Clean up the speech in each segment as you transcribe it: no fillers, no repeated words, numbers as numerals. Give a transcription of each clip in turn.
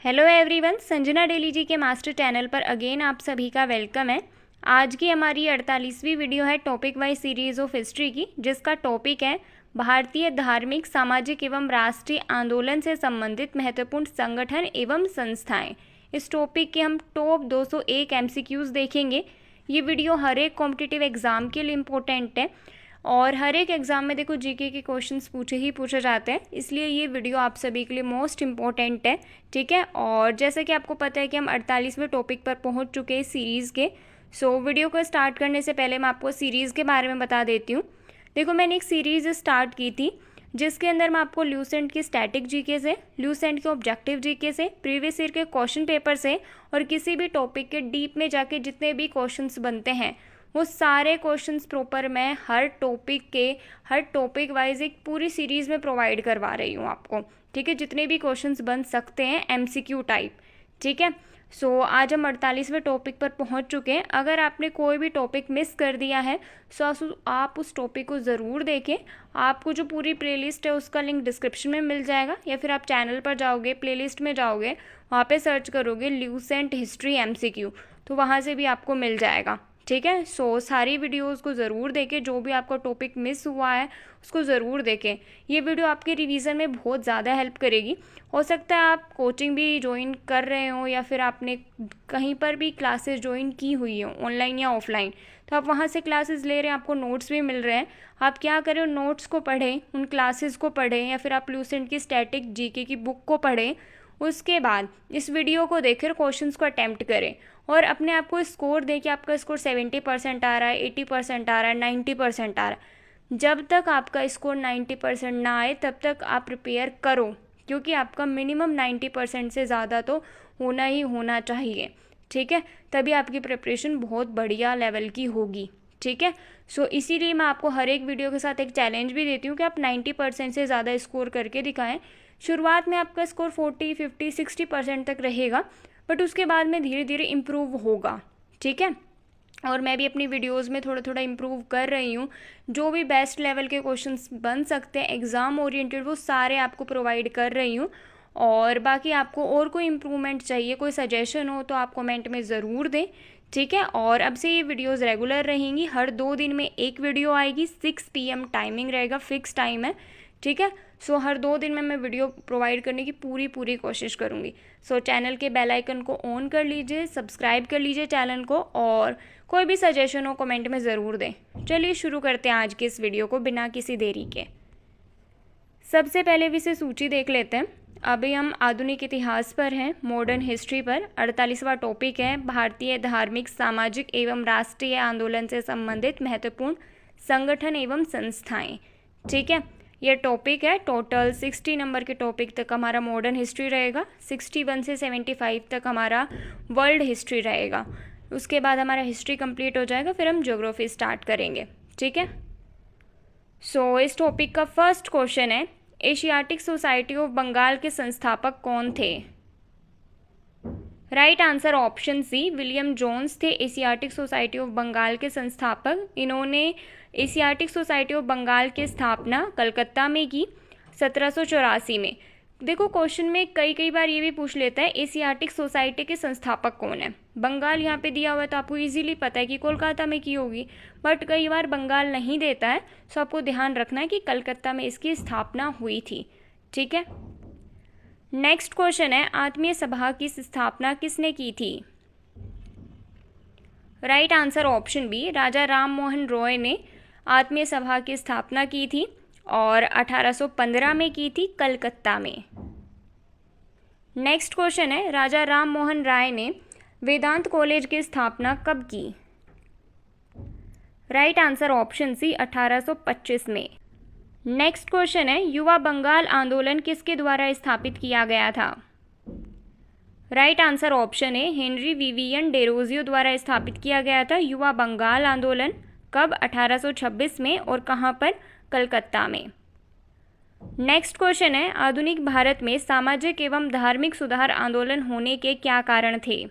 Hello everyone, Sanjana daily जी के master channel पर again आप सभी का वेलकम है। आज की हमारी 48वीं वीडियो है topic wise series of history की, जिसका टॉपिक है भारतीय धार्मिक, सामाजिक एवं राष्ट्रीय आंदोलन से संबंधित महत्वपूर्ण संगठन एवं संस्थाएं। इस टॉपिक के हम टॉप 201 MCQs देखेंगे। ये वीडियो हर एक कॉम्पिटिटिव एग्जाम के लिए इम्पोर्टेंट है और हर एक एग्ज़ाम में देखो जीके के क्वेश्चंस पूछे जाते हैं, इसलिए ये वीडियो आप सभी के लिए मोस्ट इम्पॉर्टेंट है। ठीक है, और जैसे कि आपको पता है कि हम 48वें टॉपिक पर पहुंच चुके हैं सीरीज़ के। सो वीडियो को स्टार्ट करने से पहले मैं आपको सीरीज़ के बारे में बता देती हूँ। देखो, मैंने एक सीरीज़ स्टार्ट की थी जिसके अंदर मैं आपको ल्यूसेंट की स्टैटिक जीके से, ल्यूसेंट के ऑब्जेक्टिव जीके से, प्रीवियस ईयर के क्वेश्चन पेपर से और किसी भी टॉपिक के डीप में जाके जितने भी क्वेश्चंस बनते हैं वो सारे क्वेश्चंस प्रॉपर मैं हर टॉपिक वाइज एक पूरी सीरीज़ में प्रोवाइड करवा रही हूँ आपको। ठीक है, जितने भी क्वेश्चंस बन सकते हैं MCQ टाइप। ठीक है, सो आज हम 48वें टॉपिक पर पहुँच चुके हैं। अगर आपने कोई भी टॉपिक मिस कर दिया है सो आप उस टॉपिक को ज़रूर देखें। आपको जो पूरी प्लेलिस्ट है उसका लिंक डिस्क्रिप्शन में मिल जाएगा, या फिर आप चैनल पर जाओगे, प्लेलिस्ट में जाओगे, वहाँ पे सर्च करोगे ल्यूसेंट हिस्ट्री MCQ, तो वहाँ से भी आपको मिल जाएगा। ठीक है, सो सारी वीडियोस को ज़रूर देखें। जो भी आपका टॉपिक मिस हुआ है उसको ज़रूर देखें। ये वीडियो आपके रिवीजन में बहुत ज़्यादा हेल्प करेगी। हो सकता है आप कोचिंग भी ज्वाइन कर रहे हो या फिर आपने कहीं पर भी क्लासेस ज्वाइन की हुई हो, ऑनलाइन या ऑफलाइन, तो आप वहाँ से क्लासेस ले रहे हैं, आपको नोट्स भी मिल रहे हैं। आप क्या करें, नोट्स को पढ़ें, उन क्लासेस को पढ़ें, या फिर आप ल्यूसेंट की स्टैटिक जीके की बुक को पढ़ें। उसके बाद इस वीडियो को देखकर क्वेश्चंस को अटैम्प्ट करें और अपने आप को स्कोर दें कि आपका स्कोर 70% आ रहा है, 80% आ रहा है, 90% आ रहा है। जब तक आपका स्कोर 90% ना आए तब तक आप प्रिपेयर करो, क्योंकि आपका मिनिमम 90% से ज़्यादा तो होना ही होना चाहिए। ठीक है, तभी आपकी प्रिपरेशन बहुत बढ़िया लेवल की होगी। ठीक है, सो इसीलिए मैं आपको हर एक वीडियो के साथ एक चैलेंज भी देती हूँ कि आप 90% से ज़्यादा स्कोर करके दिखाएं। शुरुआत में आपका स्कोर 40, 50, 60% तक रहेगा, बट उसके बाद में धीरे धीरे इम्प्रूव होगा। ठीक है, और मैं भी अपनी वीडियोस में थोड़ा थोड़ा इम्प्रूव कर रही हूँ। जो भी बेस्ट लेवल के क्वेश्चंस बन सकते हैं एग्ज़ाम ओरिएंटेड, वो सारे आपको प्रोवाइड कर रही हूँ। और बाकी आपको और कोई इम्प्रूवमेंट चाहिए, कोई सजेशन हो तो आप कमेंट में ज़रूर दें। ठीक है, और अब से ये वीडियोज़ रेगुलर रहेंगी, हर 2 दिन में एक वीडियो आएगी। 6 PM टाइमिंग रहेगा, फिक्स टाइम है। ठीक है, सो हर 2 दिन में मैं वीडियो प्रोवाइड करने की पूरी कोशिश करूँगी। सो चैनल के बेल आइकन को ऑन कर लीजिए, सब्सक्राइब कर लीजिए चैनल को, और कोई भी सजेशन हो कमेंट में ज़रूर दें। चलिए शुरू करते हैं आज की इस वीडियो को बिना किसी देरी के। सबसे पहले विषय सूची देख लेते हैं। अभी हम आधुनिक इतिहास पर हैं, मॉडर्न हिस्ट्री पर। 48वां टॉपिक है भारतीय धार्मिक, सामाजिक एवं राष्ट्रीय आंदोलन से संबंधित महत्वपूर्ण संगठन एवं संस्थाएं। ठीक है, यह टॉपिक है। टोटल 60 नंबर के टॉपिक तक हमारा मॉडर्न हिस्ट्री रहेगा, 61 से 75 तक हमारा वर्ल्ड हिस्ट्री रहेगा। उसके बाद हमारा हिस्ट्री कंप्लीट हो जाएगा, फिर हम ज्योग्राफी स्टार्ट करेंगे। ठीक है, सो इस टॉपिक का फर्स्ट क्वेश्चन है, एशियाटिक सोसाइटी ऑफ बंगाल के संस्थापक कौन थे? Right answer option C, William Jones थे एशियाटिक सोसाइटी ऑफ बंगाल के संस्थापक। इन्होंने एशियाटिक सोसाइटी ऑफ बंगाल की स्थापना कलकत्ता में की 1784 में। देखो, क्वेश्चन में कई बार ये भी पूछ लेता है एशियाटिक सोसाइटी के संस्थापक कौन है। बंगाल यहाँ पे दिया हुआ है तो आपको इजीली पता है कि कोलकाता में की होगी, बट कई बार बंगाल नहीं देता है, सो आपको ध्यान रखना है कि कलकत्ता में इसकी स्थापना हुई थी। ठीक है, नेक्स्ट क्वेश्चन है, आत्मीय सभा की स्थापना किसने की थी? राइट आंसर ऑप्शन बी, राजा राम मोहन रॉय ने आत्मीय सभा की स्थापना की थी और 1815 में की थी, कलकत्ता में। नेक्स्ट क्वेश्चन है, राजा राम मोहन राय ने वेदांत कॉलेज की स्थापना कब की? राइट आंसर ऑप्शन सी, 1825 में। नेक्स्ट क्वेश्चन है, युवा बंगाल आंदोलन किसके द्वारा स्थापित किया गया था? राइट आंसर ऑप्शन है, हेनरी विवियन डेरोजियो द्वारा स्थापित किया गया था युवा बंगाल आंदोलन। कब? 1826 में, और कहाँ पर? कलकत्ता में। नेक्स्ट क्वेश्चन है, आधुनिक भारत में सामाजिक एवं धार्मिक सुधार आंदोलन होने के क्या कारण थे?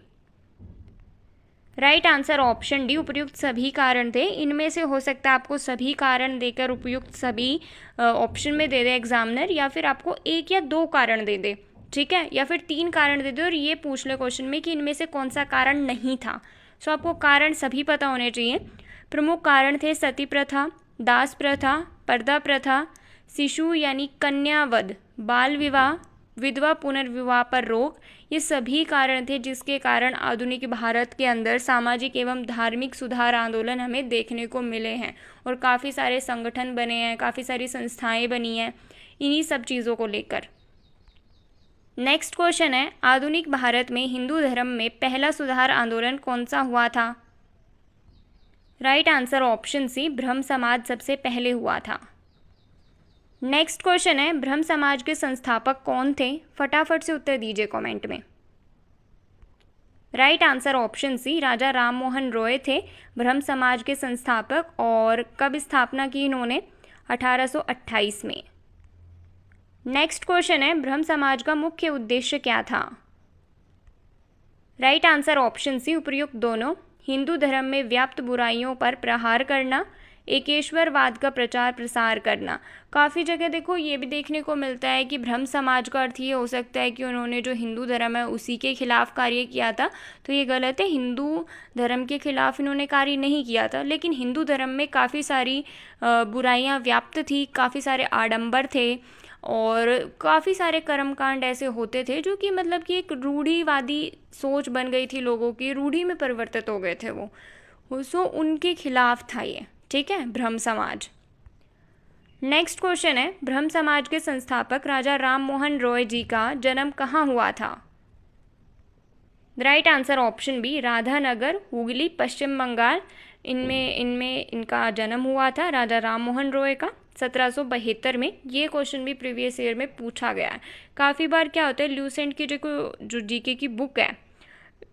राइट आंसर ऑप्शन डी, उपयुक्त सभी कारण थे। इनमें से हो सकता है आपको सभी कारण देकर उपयुक्त सभी ऑप्शन में दे दे एग्जामिनर, या फिर आपको 1 या 2 कारण दे दे। ठीक है, या फिर 3 कारण दे दो और ये पूछ ले क्वेश्चन में कि इनमें से कौन सा कारण नहीं था। सो आपको कारण सभी पता होने चाहिए। प्रमुख कारण थे सती प्रथा, दास प्रथा, पर्दा प्रथा, शिशु यानी कन्यावध, बाल विवाह, विधवा पुनर्विवाह पर रोक। ये सभी कारण थे जिसके कारण आधुनिक भारत के अंदर सामाजिक एवं धार्मिक सुधार आंदोलन हमें देखने को मिले हैं और काफ़ी सारे संगठन बने हैं, काफ़ी सारी संस्थाएं बनी हैं इन्हीं सब चीज़ों को लेकर। नेक्स्ट क्वेश्चन है, आधुनिक भारत में हिंदू धर्म में पहला सुधार आंदोलन कौन सा हुआ था? राइट आंसर ऑप्शन सी, ब्रह्म समाज सबसे पहले हुआ था। नेक्स्ट क्वेश्चन है, ब्रह्म समाज के संस्थापक कौन थे? फटाफट से उत्तर दीजिए कमेंट में। राइट आंसर ऑप्शन सी, राजा राम मोहन रॉय थे ब्रह्म समाज के संस्थापक। और कब स्थापना की इन्होंने? 1828 में। नेक्स्ट क्वेश्चन है, ब्रह्म समाज का मुख्य उद्देश्य क्या था? राइट आंसर ऑप्शन सी, उपयुक्त दोनों। हिंदू धर्म में व्याप्त बुराइयों पर प्रहार करना, एकेश्वरवाद का प्रचार प्रसार करना। काफ़ी जगह देखो ये भी देखने को मिलता है कि ब्रह्म समाज का अर्थ ये हो सकता है कि उन्होंने जो हिंदू धर्म है उसी के खिलाफ कार्य किया था, तो ये गलत है। हिंदू धर्म के खिलाफ इन्होंने कार्य नहीं किया था, लेकिन हिंदू धर्म में काफ़ी सारी बुराइयां व्याप्त थी, काफ़ी सारे आडंबर थे और काफ़ी सारे कर्मकांड ऐसे होते थे जो कि मतलब कि एक रूढ़िवादी सोच बन गई थी लोगों की, रूढ़ि में परिवर्तित हो गए थे वो। सो उनके खिलाफ था ये, ठीक है, ब्रह्म समाज। नेक्स्ट क्वेश्चन है, ब्रह्म समाज के संस्थापक राजा राम मोहन रॉय जी का जन्म कहाँ हुआ था? Right answer option B, Radhanagar, Hooghly, Paschim Bengal. इनमें इनका जन्म हुआ था राजा राम मोहन रॉय का 1772 में। ये क्वेश्चन भी प्रीवियस ईयर में पूछा गया है काफ़ी बार। क्या होता है, ल्यूसेंट की जो जीके की बुक है,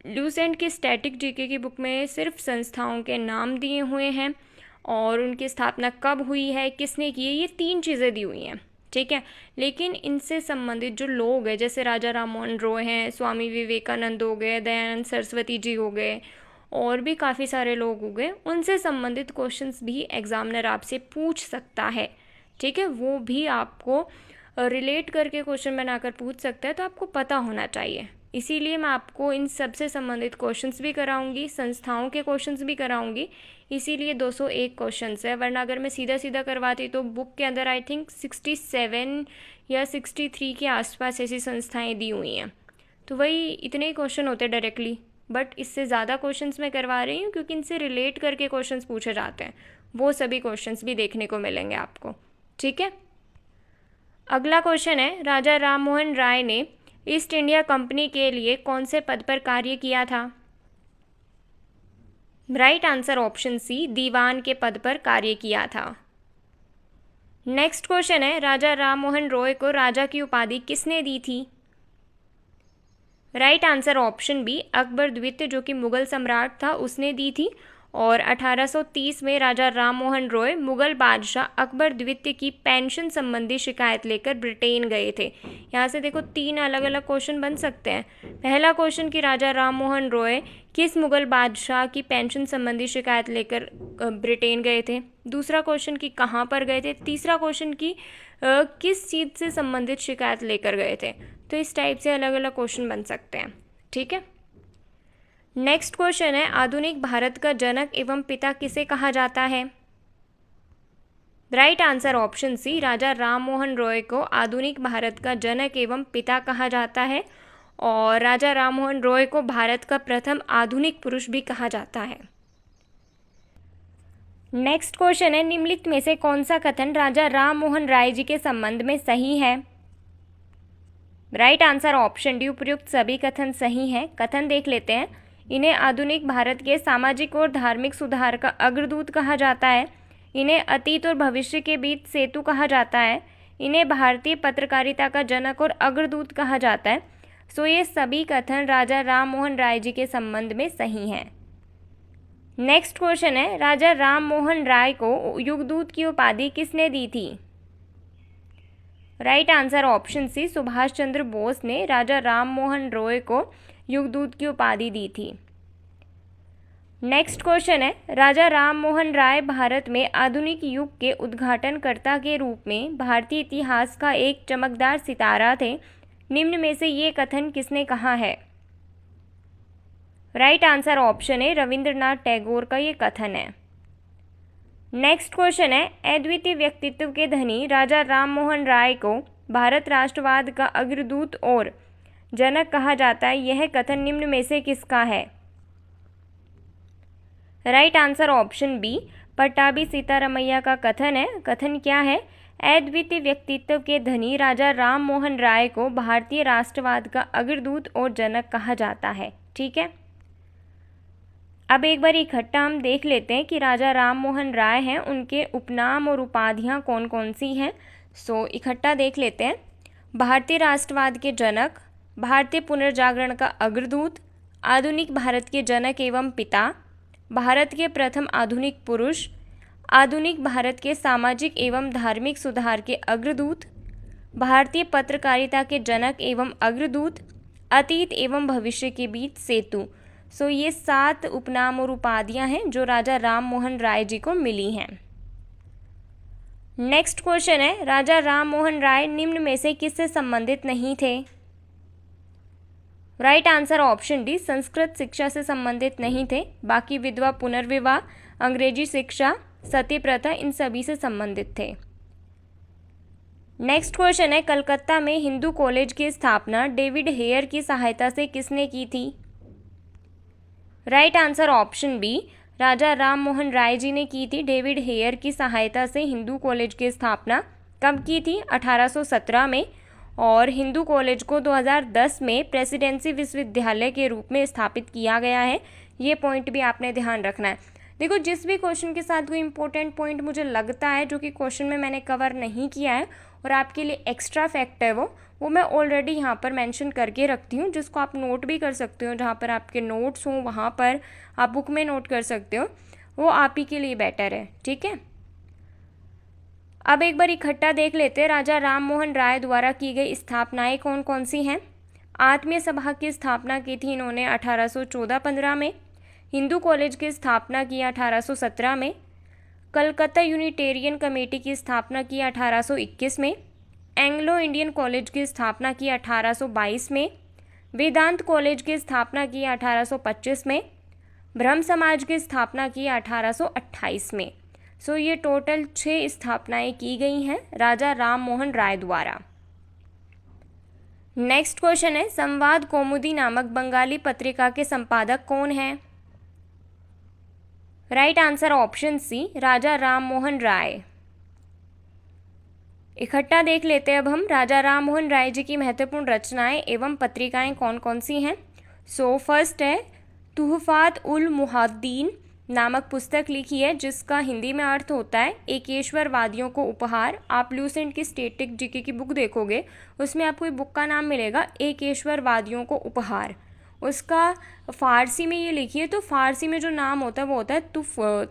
ल्यूसेंट की स्टैटिक जीके की बुक में सिर्फ संस्थाओं के नाम दिए हुए हैं और उनकी स्थापना कब हुई है, किसने की है, ये 3 चीज़ें दी हुई हैं, ठीक है। लेकिन इनसे संबंधित जो लोग हैं, जैसे राजा राम मोहन रॉय हैं, स्वामी विवेकानंद हो गए, दयानंद सरस्वती जी हो गए और भी काफ़ी सारे लोग हो गए, उनसे संबंधित क्वेश्चंस भी एग्जामिनर आपसे पूछ सकता है, ठीक है। वो भी आपको रिलेट करके क्वेश्चन बनाकर पूछ सकता है, तो आपको पता होना चाहिए। इसीलिए मैं आपको इन सब से संबंधित क्वेश्चंस भी कराऊंगी, संस्थाओं के क्वेश्चंस भी कराऊंगी। इसीलिए 201 क्वेश्चंस है, वरना अगर मैं सीधा सीधा करवाती तो बुक के अंदर आई थिंक 67 या 63 के आसपास ऐसी संस्थाएं दी हुई हैं, तो वही इतने ही क्वेश्चन होते डायरेक्टली। बट इससे ज़्यादा क्वेश्चंस मैं करवा रही हूँ क्योंकि इनसे रिलेट करके क्वेश्चंस पूछे जाते हैं, वो सभी क्वेश्चंस भी देखने को मिलेंगे आपको, ठीक है। अगला क्वेश्चन है, राजा राम मोहन राय ने ईस्ट इंडिया कंपनी के लिए कौन से पद पर कार्य किया था? राइट आंसर ऑप्शन सी, दीवान के पद पर कार्य किया था। नेक्स्ट क्वेश्चन है, राजा राम मोहन रॉय को राजा की उपाधि किसने दी थी? Right answer option B, Akbar द्वितीय जो कि मुगल सम्राट था उसने दी थी। और 1830 में राजा राम मोहन रॉय मुगल बादशाह अकबर द्वितीय की पेंशन संबंधी शिकायत लेकर ब्रिटेन गए थे। यहाँ से देखो 3 अलग अलग क्वेश्चन बन सकते हैं। पहला क्वेश्चन कि राजा राम मोहन रॉय किस मुगल बादशाह की पेंशन संबंधी शिकायत लेकर ब्रिटेन गए थे। दूसरा क्वेश्चन कि कहाँ पर गए थे। तीसरा क्वेश्चन कि किस चीज़ से संबंधित शिकायत लेकर गए थे। तो इस टाइप से अलग अलग क्वेश्चन बन सकते हैं, ठीक है। नेक्स्ट क्वेश्चन है, आधुनिक भारत का जनक एवं पिता किसे कहा जाता है? राइट आंसर ऑप्शन सी, राजा राम मोहन रॉय को आधुनिक भारत का जनक एवं पिता कहा जाता है। और राजा राम मोहन रॉय को भारत का प्रथम आधुनिक पुरुष भी कहा जाता है। नेक्स्ट क्वेश्चन है, निम्नलिखित में से कौन सा कथन राजा राम मोहन राय जी के संबंध में सही है? राइट आंसर ऑप्शन डी, उपयुक्त सभी कथन सही हैं। कथन देख लेते हैं। इन्हें आधुनिक भारत के सामाजिक और धार्मिक सुधार का अग्रदूत कहा जाता है। इन्हें अतीत और भविष्य के बीच सेतु कहा जाता है। इन्हें भारतीय पत्रकारिता का जनक और अग्रदूत कहा जाता है। सो ये सभी कथन राजा राम मोहन राय जी के संबंध में सही हैं। नेक्स्ट क्वेश्चन है, राजा राम मोहन राय को युगदूत की उपाधि किसने दी थी? Right answer option C, Subhash Chandra Bose ने राजा राम मोहन रॉय को युगदूत की उपाधि दी थी। नेक्स्ट क्वेश्चन है, राजा राम मोहन राय भारत में आधुनिक युग के उद्घाटनकर्ता के रूप में भारतीय इतिहास का एक चमकदार सितारा थे। निम्न में से ये कथन किसने कहा है? राइट आंसर ऑप्शन है रविंद्रनाथ टैगोर का ये कथन है। नेक्स्ट क्वेश्चन है, अद्वितीय व्यक्तित्व के धनी राजा राममोहन राय को भारत राष्ट्रवाद का अग्रदूत और जनक कहा जाता है। यह कथन निम्न में से किसका है? Right answer option B Pattabhi Sitaramayya का कथन है। कथन क्या है? अद्वितीय व्यक्तित्व के धनी राजा राममोहन राय को भारतीय राष्ट्रवाद का अग्रदूत और जनक कहा जाता है। ठीक है, अब एक बार इकट्ठा हम देख लेते हैं कि राजा राममोहन राय हैं, उनके उपनाम और उपाधियां कौन कौन सी हैं। सो इकट्ठा देख लेते हैं। भारतीय राष्ट्रवाद के जनक, भारतीय पुनर्जागरण का अग्रदूत, आधुनिक भारत के जनक एवं पिता, भारत के प्रथम आधुनिक पुरुष, आधुनिक भारत के सामाजिक एवं धार्मिक सुधार के अग्रदूत, भारतीय पत्रकारिता के जनक एवं अग्रदूत, अतीत एवं भविष्य के बीच सेतु। सो ये 7 उपनाम और उपाधियां हैं जो राजा राममोहन राय जी को मिली हैं। नेक्स्ट क्वेश्चन है, राजा राममोहन राय निम्न में से किससे संबंधित नहीं थे? Right answer option D Sanskrit शिक्षा से संबंधित नहीं थे। बाकी विधवा पुनर्विवाह, अंग्रेजी शिक्षा, सती प्रथा इन सभी से संबंधित थे। नेक्स्ट क्वेश्चन है, कलकत्ता में हिंदू कॉलेज की स्थापना डेविड हेयर की सहायता से किसने की थी? Right answer option B Raja Rammohan Rai ji ने की थी। डेविड हेयर की सहायता से हिंदू कॉलेज की स्थापना कब की थी? 1817 में। और हिंदू कॉलेज को 2010 में प्रेसिडेंसी विश्वविद्यालय के रूप में स्थापित किया गया है। ये पॉइंट भी आपने ध्यान रखना है। देखो, जिस भी क्वेश्चन के साथ कोई इंपॉर्टेंट पॉइंट मुझे लगता है जो कि क्वेश्चन में मैंने कवर नहीं किया है और आपके लिए एक्स्ट्रा फैक्ट है वो मैं ऑलरेडी यहाँ पर मेंशन करके रखती हूँ, जिसको आप नोट भी कर सकते हो। जहाँ पर आपके नोट्स हों वहाँ पर आप बुक में नोट कर सकते हो, वो आप ही के लिए बेटर है। ठीक है, अब एक बार इकट्ठा देख लेते हैं। राजा राममोहन राय द्वारा की गई स्थापनाएं कौन कौन सी हैं? आत्मीय सभा की स्थापना की थी इन्होंने 1814-15 में। हिंदू कॉलेज की स्थापना की 1817 में। कलकत्ता यूनिटेरियन कमेटी की स्थापना की 1821 में। एंग्लो इंडियन कॉलेज की स्थापना की 1822 में। वेदांत कॉलेज की स्थापना की 1825 में। ब्रह्म समाज की स्थापना की 1828 में। सो ये टोटल 6 स्थापनाएं की गई हैं राजा राममोहन राय द्वारा। नेक्स्ट क्वेश्चन है, संवाद कौमुदी नामक बंगाली पत्रिका के संपादक कौन हैं? राइट आंसर ऑप्शन सी राजा राममोहन राय। इकट्ठा देख लेते हैं अब हम राजा राममोहन राय जी की महत्वपूर्ण रचनाएं एवं पत्रिकाएं कौन कौन सी हैं। सो फर्स्ट है तुहफात उल मुहद्दीन नामक पुस्तक लिखी है, जिसका हिंदी में अर्थ होता है एकेश्वरवादियों को उपहार। आप लूसेंट की स्टैटिक जीके की बुक देखोगे, उसमें आपको बुक का नाम मिलेगा एकेश्वरवादियों को उपहार। उसका फ़ारसी में ये लिखी है, तो फ़ारसी में जो नाम होता है वो होता है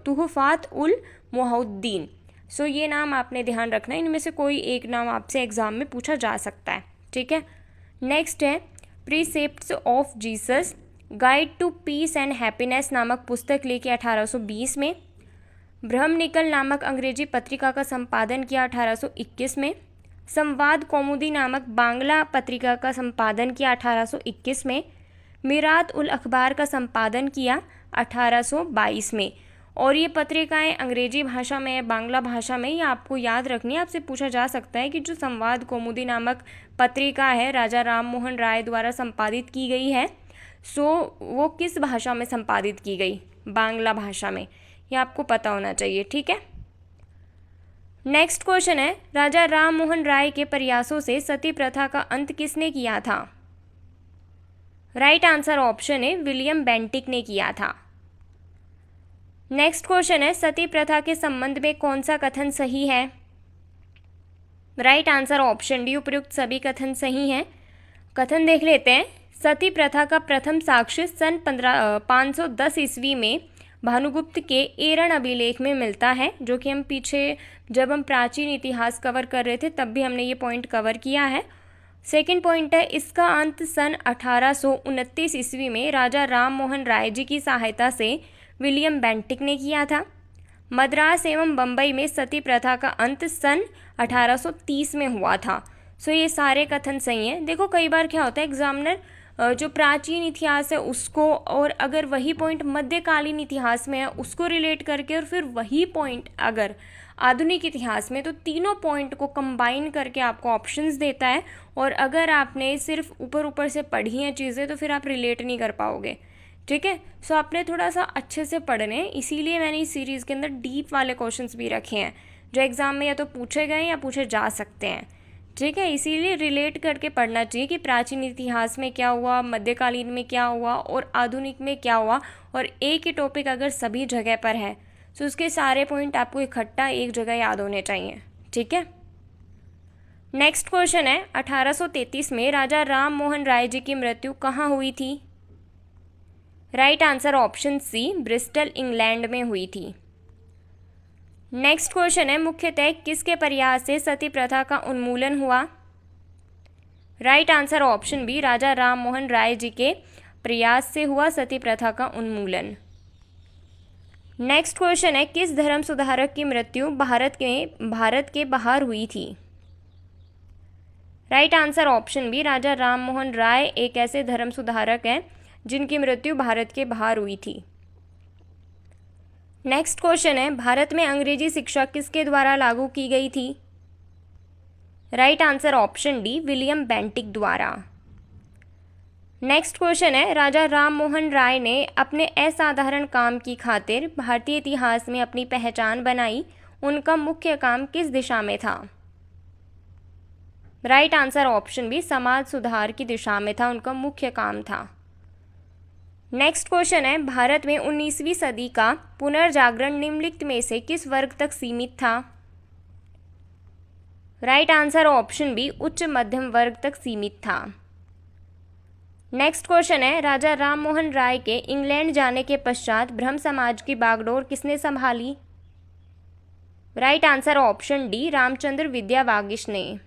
तुहफात उल मुहद्दीन। सो ये नाम आपने ध्यान रखना है, इनमें से कोई एक नाम आपसे एग्ज़ाम में पूछा जा सकता है। ठीक है, नेक्स्ट है precepts of Jesus guide to peace and happiness नामक पुस्तक लेके 1820 में। ब्रह्मनिकल नामक अंग्रेजी पत्रिका का संपादन किया 1821 में। संवाद कौमुदी नामक बांग्ला पत्रिका का संपादन किया 1821 में। मिरात उल अखबार का संपादन किया 1822 में। और ये पत्रिकाएं अंग्रेजी भाषा में, बांग्ला भाषा में, ये आपको याद रखनी है। आपसे पूछा जा सकता है कि जो संवाद कौमुदी नामक पत्रिका है राजा राममोहन राय द्वारा संपादित की गई है, सो वो किस भाषा में संपादित की गई? बांग्ला भाषा में, ये आपको पता होना चाहिए। ठीक है, नेक्स्ट क्वेश्चन है, राजा राममोहन राय के प्रयासों से सती प्रथा का अंत किसने किया था? राइट आंसर ऑप्शन है विलियम बेंटिक ने किया था। नेक्स्ट क्वेश्चन है, सती प्रथा के संबंध में कौन सा कथन सही है? राइट आंसर ऑप्शन डी उपयुक्त सभी कथन सही हैं। कथन देख लेते हैं। सती प्रथा का प्रथम साक्ष्य सन 510 ईस्वी में भानुगुप्त के एरण अभिलेख में मिलता है, जो कि हम पीछे जब हम प्राचीन इतिहास कवर कर रहे थे तब भी हमने ये पॉइंट कवर किया है। सेकंड पॉइंट है, इसका अंत सन 1829 ईस्वी में राजा राममोहन राय जी की सहायता से विलियम बेंटिक ने किया था। मद्रास एवं बम्बई में सती प्रथा का अंत सन 1830 में हुआ था। सो ये सारे कथन सही हैं। देखो कई बार क्या होता है, एग्जामिनर जो प्राचीन इतिहास है उसको, और अगर वही पॉइंट मध्यकालीन इतिहास में है उसको रिलेट करके, और फिर वही पॉइंट अगर आधुनिक इतिहास में, तो तीनों पॉइंट को कंबाइन करके आपको ऑप्शंस देता है। और अगर आपने सिर्फ ऊपर ऊपर से पढ़ी हैं चीज़ें तो फिर आप रिलेट नहीं कर पाओगे। ठीक है, सो आपने थोड़ा सा अच्छे से पढ़ने हैं, इसीलिए मैंने इस सीरीज़ के अंदर डीप वाले क्वेश्चंस भी रखे हैं जो एग्ज़ाम में या तो पूछे गए या पूछे जा सकते हैं। ठीक है, इसीलिए रिलेट करके पढ़ना चाहिए कि प्राचीन इतिहास में क्या हुआ, मध्यकालीन में क्या हुआ और आधुनिक में क्या हुआ। और एक ही टॉपिक अगर सभी जगह पर है तो उसके सारे पॉइंट आपको इकट्ठा एक जगह याद होने चाहिए। ठीक है, नेक्स्ट क्वेश्चन है 1833 में राजा राम मोहन राय जी की मृत्यु कहाँ हुई थी? Right answer option C, Bristol England में हुई थी। नेक्स्ट क्वेश्चन है मुख्यतः किसके प्रयास से सती प्रथा का उन्मूलन हुआ? राइट आंसर ऑप्शन बी, राजा राम मोहन राय जी के प्रयास से हुआ सती प्रथा का उन्मूलन। नेक्स्ट क्वेश्चन है किस धर्म सुधारक की मृत्यु भारत के बाहर हुई थी? राइट आंसर ऑप्शन बी, राजा राम मोहन राय एक ऐसे धर्म सुधारक हैं जिनकी मृत्यु भारत के बाहर हुई थी। नेक्स्ट क्वेश्चन है भारत में अंग्रेजी शिक्षा किसके द्वारा लागू की गई थी? Right answer option D, William Bentinck द्वारा। नेक्स्ट क्वेश्चन है राजा राम मोहन राय ने अपने असाधारण काम की खातिर भारतीय इतिहास में अपनी पहचान बनाई, उनका मुख्य काम किस दिशा में था? राइट आंसर ऑप्शन बी, समाज सुधार की दिशा में था उनका मुख्य काम था। नेक्स्ट क्वेश्चन है भारत में 19वीं सदी का पुनर्जागरण निम्नलिखित में से किस वर्ग तक सीमित था? राइट आंसर ऑप्शन बी, उच्च मध्यम वर्ग तक सीमित था। नेक्स्ट क्वेश्चन है राजा राम मोहन राय के इंग्लैंड जाने के पश्चात ब्रह्म समाज की बागडोर किसने संभाली? Right answer option D, Ramchandra Vidya Vagish ने।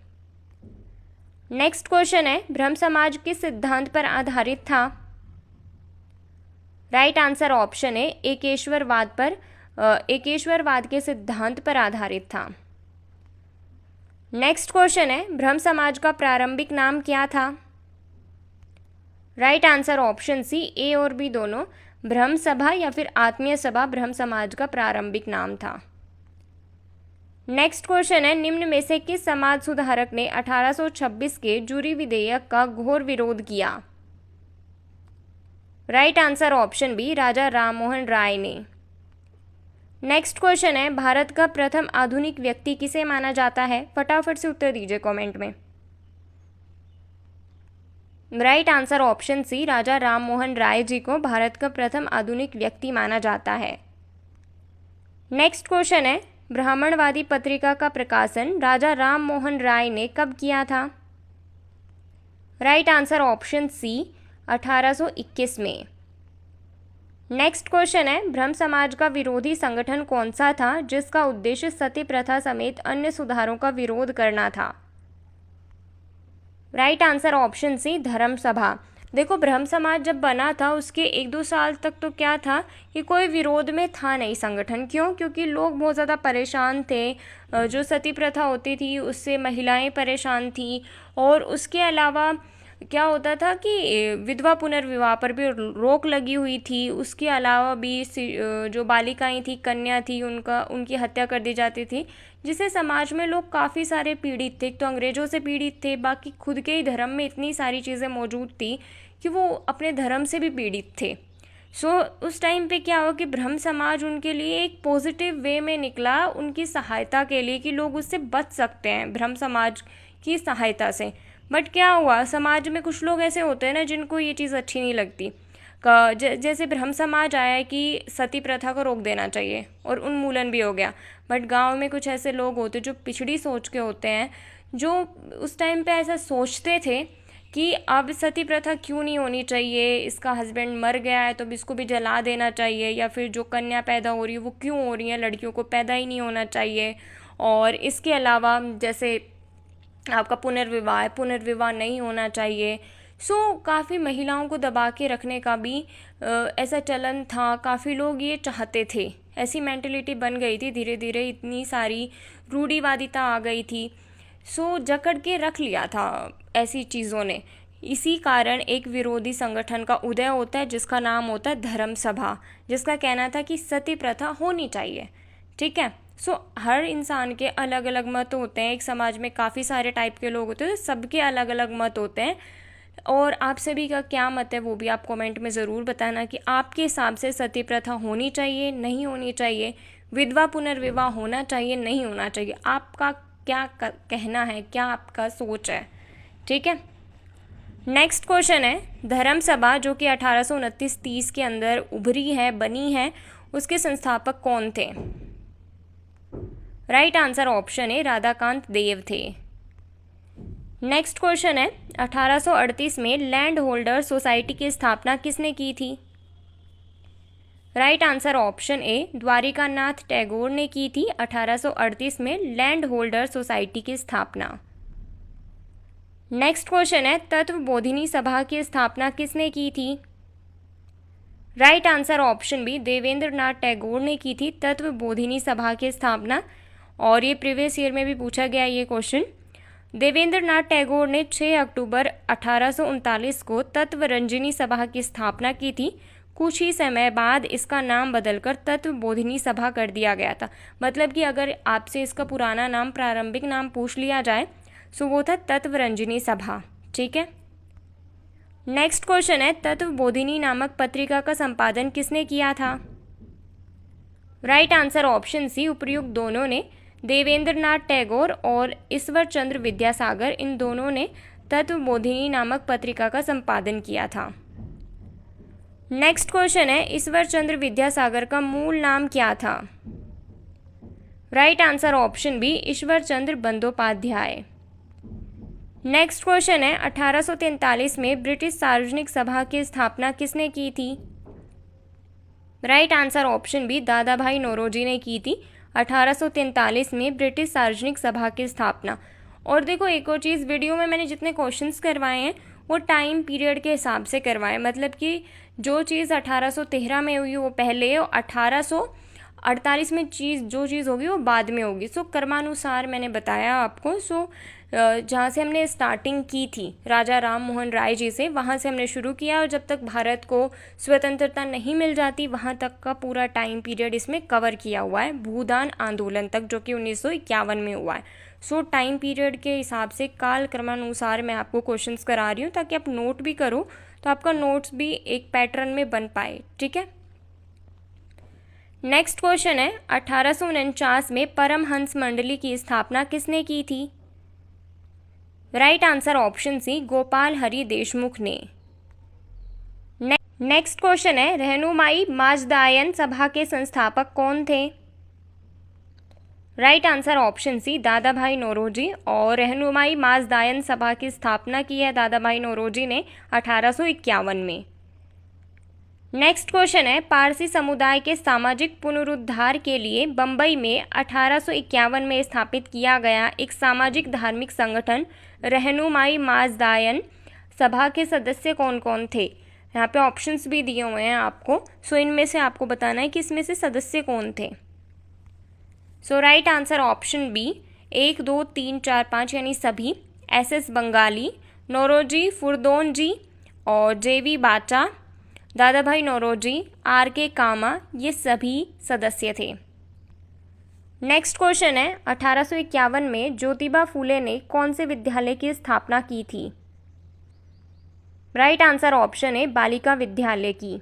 नेक्स्ट क्वेश्चन है ब्रह्म समाज किस सिद्धांत पर आधारित था? राइट आंसर ऑप्शन है एकेश्वरवाद के सिद्धांत पर आधारित था। नेक्स्ट क्वेश्चन है ब्रह्म समाज का प्रारंभिक नाम क्या था? Right answer option C, A और बी दोनों, ब्रह्म सभा या फिर आत्मीय सभा ब्रह्म समाज का प्रारंभिक नाम था। नेक्स्ट क्वेश्चन है निम्न में से किस समाज सुधारक ने 1826 के जूरी विधेयक का घोर विरोध किया? राइट आंसर ऑप्शन बी, राजा राम मोहन राय ने। नेक्स्ट क्वेश्चन है भारत का प्रथम आधुनिक व्यक्ति किसे माना जाता है? फटाफट से उत्तर दीजिए कमेंट में। राइट आंसर ऑप्शन सी, राजा राम मोहन राय जी को भारत का प्रथम आधुनिक व्यक्ति माना जाता है। नेक्स्ट क्वेश्चन है ब्राह्मणवादी पत्रिका का प्रकाशन राजा राम मोहन राय ने कब किया था? राइट आंसर ऑप्शन सी, 1821 में। नेक्स्ट क्वेश्चन है ब्रह्म समाज का विरोधी संगठन कौन सा था जिसका उद्देश्य सती प्रथा समेत अन्य सुधारों का विरोध करना था? राइट आंसर ऑप्शन सी, धर्म सभा। देखो ब्रह्म समाज जब बना था उसके 1-2 साल तक तो क्या था कि कोई विरोध में था नहीं संगठन। क्यों? क्योंकि लोग बहुत ज़्यादा परेशान थे, जो सती प्रथा होती थी उससे महिलाएं परेशान थी, और उसके अलावा क्या होता था कि विधवा पुनर्विवाह पर भी रोक लगी हुई थी। उसके अलावा भी जो बालिकाएं थी, कन्या थी, उनकी हत्या कर दी जाती थी, जिससे समाज में लोग काफ़ी सारे पीड़ित थे। तो अंग्रेज़ों से पीड़ित थे, बाकी खुद के ही धर्म में इतनी सारी चीज़ें मौजूद थी कि वो अपने धर्म से भी पीड़ित थे। उस टाइम पे क्या हुआ कि ब्रह्म समाज उनके लिए एक पॉजिटिव वे में निकला, उनकी सहायता के लिए कि लोग उससे बच सकते हैं ब्रह्म समाज की सहायता से। बट क्या हुआ, समाज में कुछ लोग ऐसे होते हैं ना जिनको ये चीज़ अच्छी नहीं लगती। जैसे ब्रह्म समाज आया है कि सती प्रथा को रोक देना चाहिए और उन्मूलन भी हो गया। बट गांव में कुछ ऐसे लोग होते जो पिछड़ी सोच के होते हैं, जो उस टाइम पे ऐसा सोचते थे कि अब सती प्रथा क्यों नहीं होनी चाहिए, इसका हस्बैंड मर गया है तो अब इसको भी जला देना चाहिए, या फिर जो कन्या पैदा हो रही है वो क्यों हो रही है, लड़कियों को पैदा ही नहीं होना चाहिए। और इसके अलावा जैसे आपका पुनर्विवाह नहीं होना चाहिए। काफ़ी महिलाओं को दबा के रखने का भी ऐसा चलन था, काफ़ी लोग ये चाहते थे, ऐसी मेंटलिटी बन गई थी। धीरे धीरे इतनी सारी रूढ़िवादिता आ गई थी। सो जकड़ के रख लिया था ऐसी चीज़ों ने। इसी कारण एक विरोधी संगठन का उदय होता है जिसका नाम होता है धर्म सभा, जिसका कहना था कि सती प्रथा होनी चाहिए। ठीक है। सो हर इंसान के अलग अलग मत होते हैं, एक समाज में काफ़ी सारे टाइप के लोग होते हैं, तो सबके अलग अलग मत होते हैं। और आप सभी का क्या मत है वो भी आप कमेंट में ज़रूर बताना कि आपके हिसाब से सती प्रथा होनी चाहिए, नहीं होनी चाहिए, विधवा पुनर्विवाह होना चाहिए, नहीं होना चाहिए। आपका क्या कहना है, क्या आपका सोच है। ठीक है। नेक्स्ट क्वेश्चन है, धर्म सभा जो कि 1829-30 के अंदर उभरी है, बनी है, उसके संस्थापक कौन थे। राइट आंसर ऑप्शन है राधाकांत देव थे। नेक्स्ट क्वेश्चन है, 1838 में लैंड होल्डर सोसाइटी की स्थापना किसने की थी। राइट आंसर ऑप्शन ए द्वारिकानाथ टैगोर ने की थी 1838 में लैंड होल्डर सोसाइटी की स्थापना। नेक्स्ट क्वेश्चन है, तत्वबोधिनी सभा की स्थापना किसने की थी। Right answer option B Devendra Nath Tagore ने की थी तत्वबोधिनी सभा की स्थापना। और ये प्रीवियस ईयर में भी पूछा गया ये क्वेश्चन। देवेंद्र नाथ टैगोर ने 6 अक्टूबर 1839 को तत्वरंजनी सभा की स्थापना की थी। कुछ ही समय बाद इसका नाम बदलकर तत्वबोधिनी सभा कर दिया गया था। मतलब कि अगर आपसे इसका पुराना नाम, प्रारंभिक नाम पूछ लिया जाए सो वो था तत्वरंजनी सभा। ठीक है। नेक्स्ट क्वेश्चन है, तत्वबोधिनी नामक पत्रिका का संपादन किसने किया था। राइट आंसर ऑप्शन सी उपर्युक्त दोनों ने, देवेंद्र नाथ टैगोर और ईश्वर चंद्र विद्यासागर, इन दोनों ने तत्वबोधिनी नामक पत्रिका का संपादन किया था। नेक्स्ट क्वेश्चन है, ईश्वर चंद्र विद्यासागर का मूल नाम क्या था। Right answer option B Ishwar Chandra Bandyopadhyay. Next question है, 1843 में ब्रिटिश सार्वजनिक सभा की स्थापना किसने की थी। राइट आंसर ऑप्शन बी दादा भाई नौरोजी ने की थी 1843 में ब्रिटिश सार्वजनिक सभा की स्थापना। और देखो एक और चीज़, वीडियो में मैंने जितने क्वेश्चंस करवाए हैं वो टाइम पीरियड के हिसाब से करवाए। मतलब कि जो चीज़ 1813 में हुई वो पहले, और 1848 में जो चीज़ होगी वो बाद में होगी। सो क्रमानुसार मैंने बताया आपको। सो जहाँ से हमने स्टार्टिंग की थी राजा राम मोहन राय जी से, वहाँ से हमने शुरू किया और जब तक भारत को स्वतंत्रता नहीं मिल जाती वहाँ तक का पूरा टाइम पीरियड इसमें कवर किया हुआ है, भूदान आंदोलन तक, जो कि 1951 में हुआ है। सो टाइम पीरियड के हिसाब से काल क्रमानुसार मैं आपको क्वेश्चंस करा रही हूँ ताकि आप नोट भी करो तो आपका नोट्स भी एक पैटर्न में बन पाए। ठीक है। नेक्स्ट क्वेश्चन है, 1849 में परमहंस मंडली की स्थापना किसने की थी। Right answer option C Gopal Hari Deshmukh ने। नेक्स्ट क्वेश्चन है, रहनुमाई माजदायन सभा के संस्थापक कौन थे। राइट आंसर ऑप्शन सी दादा भाई नौरोजी। और रहनुमाई माजदायन सभा की स्थापना की है दादा भाई नौरोजी ने 1851 में। नेक्स्ट क्वेश्चन है, पारसी समुदाय के सामाजिक पुनरुद्धार के लिए बम्बई में 1851 में स्थापित किया गया एक सामाजिक धार्मिक संगठन रहनुमाई माजदायन सभा के सदस्य कौन कौन थे। यहाँ पे ऑप्शंस भी दिए हुए हैं आपको। सो इनमें से आपको बताना है कि इसमें से सदस्य कौन थे। सो राइट आंसर ऑप्शन बी 1, 2, 3, 4, 5 यानी सभी, SS बंगाली, नौरोजी फुरदोन जी और JV बाचा, दादा भाई नौरोजी, RK कामा, ये सभी सदस्य थे। नेक्स्ट क्वेश्चन है, 1851 में ज्योतिबा फूले ने कौन से विद्यालय की स्थापना की थी। राइट आंसर ऑप्शन है बालिका विद्यालय की।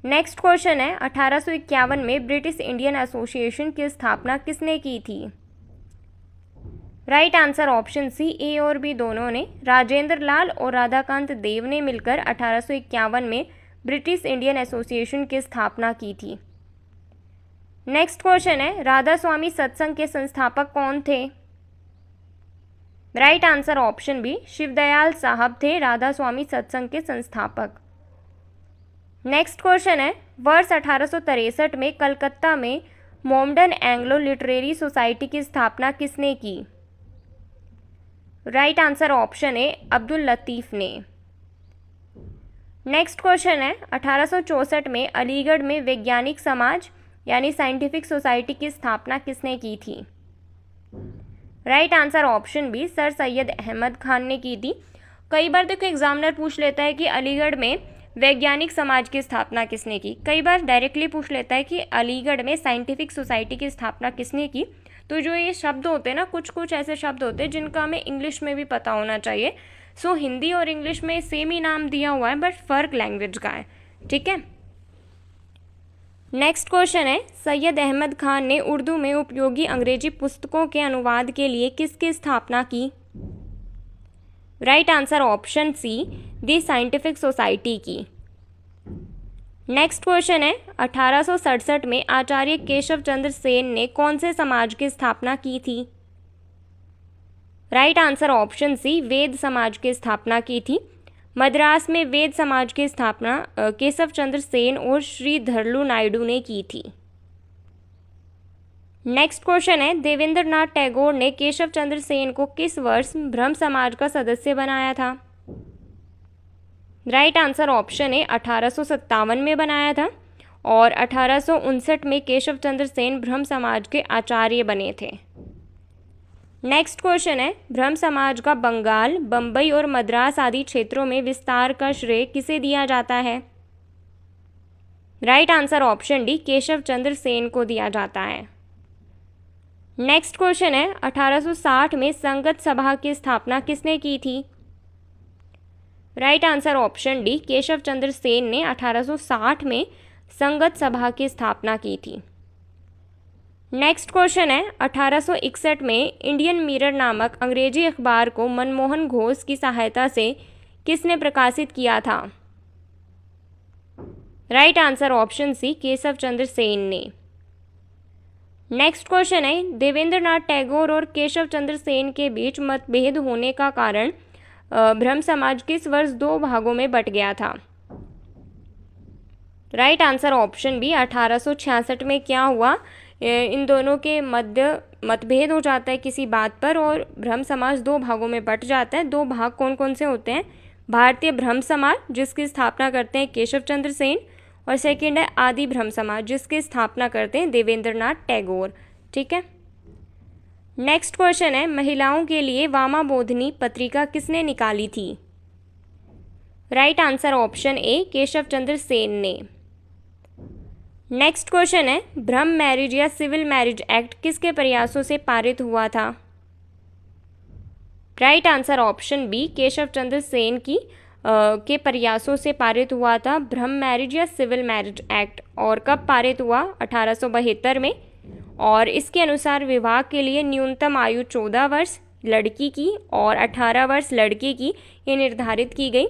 नेक्स्ट क्वेश्चन है, 1851 में ब्रिटिश इंडियन एसोसिएशन की स्थापना किसने की थी। Right answer option C A और B दोनों ने, राजेंद्र लाल और राधाकांत देव ने मिलकर 1851 में ब्रिटिश इंडियन एसोसिएशन की स्थापना की थी। नेक्स्ट क्वेश्चन है, राधा स्वामी सत्संग के संस्थापक कौन थे। Right answer option B Shivdayal Sahab थे राधा स्वामी सत्संग के संस्थापक। नेक्स्ट क्वेश्चन है, वर्ष 1863 में कलकत्ता में मोमडन एंग्लो लिटरेरी सोसाइटी की स्थापना किसने की। राइट आंसर ऑप्शन है अब्दुल लतीफ़ ने। नेक्स्ट क्वेश्चन है, 1864 में अलीगढ़ में वैज्ञानिक समाज यानी साइंटिफिक सोसाइटी की स्थापना किसने की थी। Right answer option B sir Syed Ahmed Khan ने की थी। कई बार देखो एग्जामिनर पूछ लेता है कि अलीगढ़ में वैज्ञानिक समाज की स्थापना किसने की, कई बार डायरेक्टली पूछ लेता है कि अलीगढ़ में साइंटिफिक सोसाइटी की स्थापना किसने की। तो जो ये शब्द होते हैं ना, कुछ कुछ ऐसे शब्द होते हैं जिनका हमें इंग्लिश में भी पता होना चाहिए। सो हिंदी और इंग्लिश में सेम ही नाम दिया हुआ है, बट फर्क लैंग्वेज का है। ठीक है, नेक्स्ट क्वेश्चन है, सैयद अहमद खान ने उर्दू में उपयोगी अंग्रेजी पुस्तकों के अनुवाद के लिए किसकी स्थापना की? Right answer option C the scientific society की। नेक्स्ट क्वेश्चन है, 1867 में आचार्य केशव चंद्र सेन ने कौन से समाज की स्थापना की थी? राइट आंसर ऑप्शन सी वेद समाज की स्थापना की थी। मद्रास में वेद समाज की स्थापना केशव चंद्र सेन और श्रीधरलू नायडू ने की थी। नेक्स्ट क्वेश्चन है, देवेंद्र नाथ टैगोर ने केशव चंद्र सेन को किस वर्ष ब्रह्म समाज का सदस्य बनाया था? राइट आंसर ऑप्शन है 1857 में बनाया था और 1859 में केशव चंद्र सेन ब्रह्म समाज के आचार्य बने थे। नेक्स्ट क्वेश्चन है, ब्रह्म समाज का बंगाल, बम्बई और मद्रास आदि क्षेत्रों में विस्तार का श्रेय किसे दिया जाता है? Right answer option D Keshav Chandra Sen को दिया जाता है। नेक्स्ट क्वेश्चन है, 1860 में संगत सभा की स्थापना किसने की थी? Right answer option D Keshav Chandra Sen ने 1860 में संगत सभा की स्थापना की थी। नेक्स्ट क्वेश्चन है, 1861 में इंडियन मिरर नामक अंग्रेजी अखबार को मनमोहन घोष की सहायता से किसने प्रकाशित किया था? Right answer option C Keshav Chandra Sen ने। नेक्स्ट क्वेश्चन है, देवेंद्र नाथ टैगोर और केशव चंद्र सेन के बीच मतभेद होने का कारण ब्रह्म समाज किस वर्ष दो भागों में बट गया था? राइट आंसर ऑप्शन बी 1866 में क्या हुआ, इन दोनों के मध्य मतभेद हो जाता है किसी बात पर और ब्रह्म समाज दो भागों में बट जाता है। दो भाग कौन कौन से होते हैं? भारतीय ब्रह्म समाज जिसकी स्थापना करते हैं केशव चंद्र सेन, और सेकंड है आदि ब्रह्म समाज जिसकी स्थापना करते हैं देवेंद्र नाथ टैगोर। ठीक है, नेक्स्ट क्वेश्चन है, महिलाओं के लिए वामा बोधिनी पत्रिका किसने निकाली थी? Right answer option A Keshav Chandra Sen ने। नेक्स्ट क्वेश्चन है, ब्रह्म मैरिज या सिविल मैरिज एक्ट किसके प्रयासों से पारित हुआ था? Right answer option B Keshav Chandra Sen के प्रयासों से पारित हुआ था ब्रह्म मैरिज या सिविल मैरिज एक्ट। और कब पारित हुआ? 1872 में। और इसके अनुसार विवाह के लिए न्यूनतम आयु 14 वर्ष लड़की की और 18 वर्ष लड़के की ये निर्धारित की गई।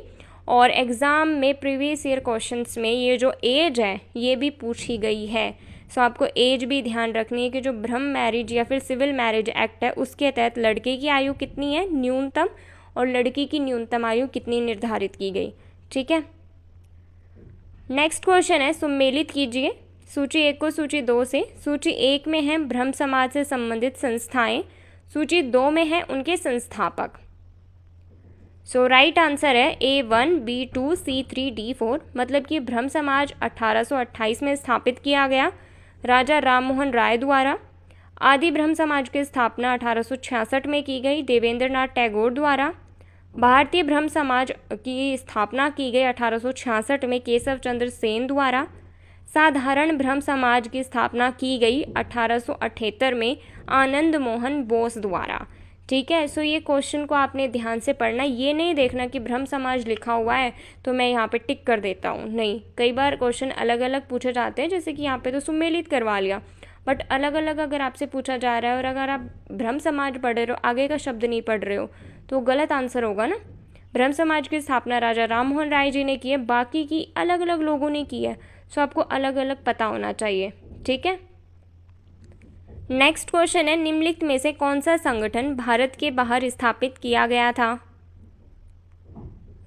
और एग्ज़ाम में प्रीवियस ईयर क्वेश्चंस में ये जो एज है ये भी पूछी गई है। सो आपको एज भी ध्यान रखनी है कि जो ब्रह्म मैरिज या फिर सिविल मैरिज एक्ट है उसके तहत लड़के की आयु कितनी है न्यूनतम, और लड़की की न्यूनतम आयु कितनी निर्धारित की गई। ठीक है, नेक्स्ट क्वेश्चन है, सुमेलित कीजिए सूची 1 को सूची 2 से। सूची 1 में है ब्रह्म समाज से संबंधित संस्थाएं, सूची 2 में है उनके संस्थापक। सो राइट आंसर है A1, B2, C3, D4। मतलब कि ब्रह्म समाज 1828 में स्थापित किया गया राजा राम मोहन राय द्वारा। आदि ब्रह्म समाज की स्थापना 1866 में की गई देवेंद्र नाथ टैगोर द्वारा। भारतीय ब्रह्म समाज की स्थापना की गई 1866 में केशव चंद्र सेन द्वारा। साधारण ब्रह्म समाज की स्थापना की गई 1878 में आनंद मोहन बोस द्वारा। ठीक है, सो ये क्वेश्चन को आपने ध्यान से पढ़ना। ये नहीं देखना कि ब्रह्म समाज लिखा हुआ है तो मैं यहाँ पे टिक कर देता हूँ, नहीं। कई बार क्वेश्चन अलग अलग पूछे जाते हैं, जैसे कि यहाँ पे तो सुमेलित करवा लिया, बट अलग अलग अगर आपसे पूछा जा रहा है और अगर आप ब्रह्म समाज पढ़ रहे हो आगे का शब्द नहीं पढ़ रहे हो तो गलत आंसर होगा ना। ब्रह्म समाज की स्थापना राजा राम मोहन राय जी ने की है, बाकी की अलग अलग लोगों ने की है। सो आपको अलग अलग पता होना चाहिए। ठीक है, नेक्स्ट क्वेश्चन है, निम्नलिखित में से कौन सा संगठन भारत के बाहर स्थापित किया गया था?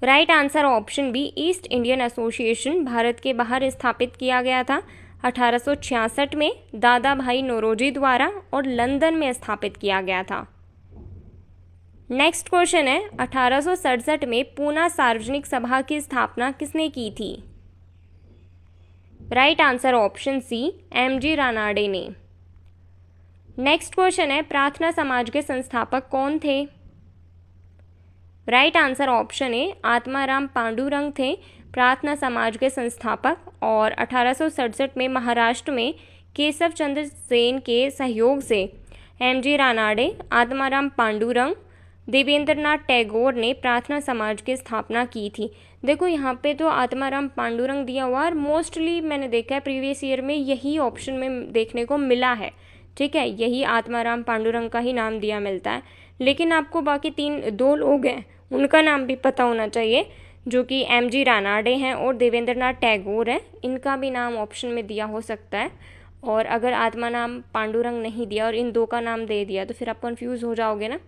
Right answer option B East Indian Association Bharat के बाहर स्थापित किया गया था 1866 में दादा भाई नौरोजी द्वारा और लंदन में स्थापित किया गया था। नेक्स्ट क्वेश्चन है, 1867 में पूना सार्वजनिक सभा की स्थापना किसने की थी? Right answer option C MG Ranade ने। नेक्स्ट क्वेश्चन है, प्रार्थना समाज के संस्थापक कौन थे? राइट आंसर ऑप्शन ए आत्माराम पांडुरंग थे प्रार्थना समाज के संस्थापक। और 1867 में महाराष्ट्र में केशव चंद्र सेन के सहयोग से एम.जी. रानाडे, आत्माराम पांडुरंग, देवेंद्रनाथ टैगोर ने प्रार्थना समाज की स्थापना की थी। देखो यहाँ पे तो आत्माराम पांडुरंग दिया हुआ और मोस्टली मैंने देखा है प्रीवियस ईयर में यही ऑप्शन में देखने को मिला है। ठीक है, यही आत्माराम पांडुरंग का ही नाम दिया मिलता है, लेकिन आपको बाकी दो लोग हैं उनका नाम भी पता होना चाहिए, जो कि एम.जी. रानाडे हैं और देवेंद्रनाथ टैगोर हैं। इनका भी नाम ऑप्शन में दिया हो सकता है, और अगर आत्माराम पांडुरंग नहीं दिया और इन दो का नाम दे दिया तो फिर आप कंफ्यूज हो जाओगे ना,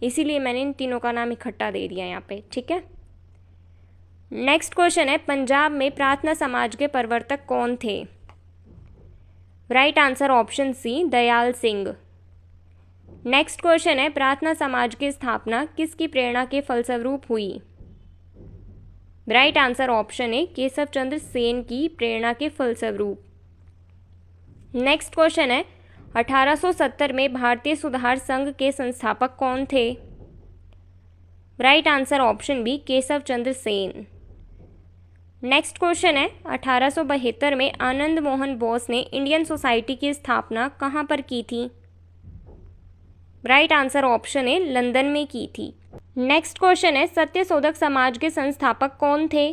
इसीलिए मैंने इन तीनों का नाम इकट्ठा दे दिया यहाँ पे। ठीक है, नेक्स्ट क्वेश्चन है, पंजाब में प्रार्थना समाज के प्रवर्तक कौन थे? Right answer option C Dayal Singh. Next question है, प्रार्थना समाज की स्थापना किसकी प्रेरणा के फलस्वरूप हुई? Right answer option A Keshav Chandra Sen की प्रेरणा के फलस्वरूप। नेक्स्ट क्वेश्चन है, 1870 में भारतीय सुधार संघ के संस्थापक कौन थे? Right answer option B Keshav Chandra Sen. Next question है, 1872 में आनंद मोहन बोस ने इंडियन सोसाइटी की स्थापना कहाँ पर की थी? राइट आंसर ऑप्शन ए लंदन में की थी। नेक्स्ट क्वेश्चन है, सत्यशोधक समाज के संस्थापक कौन थे?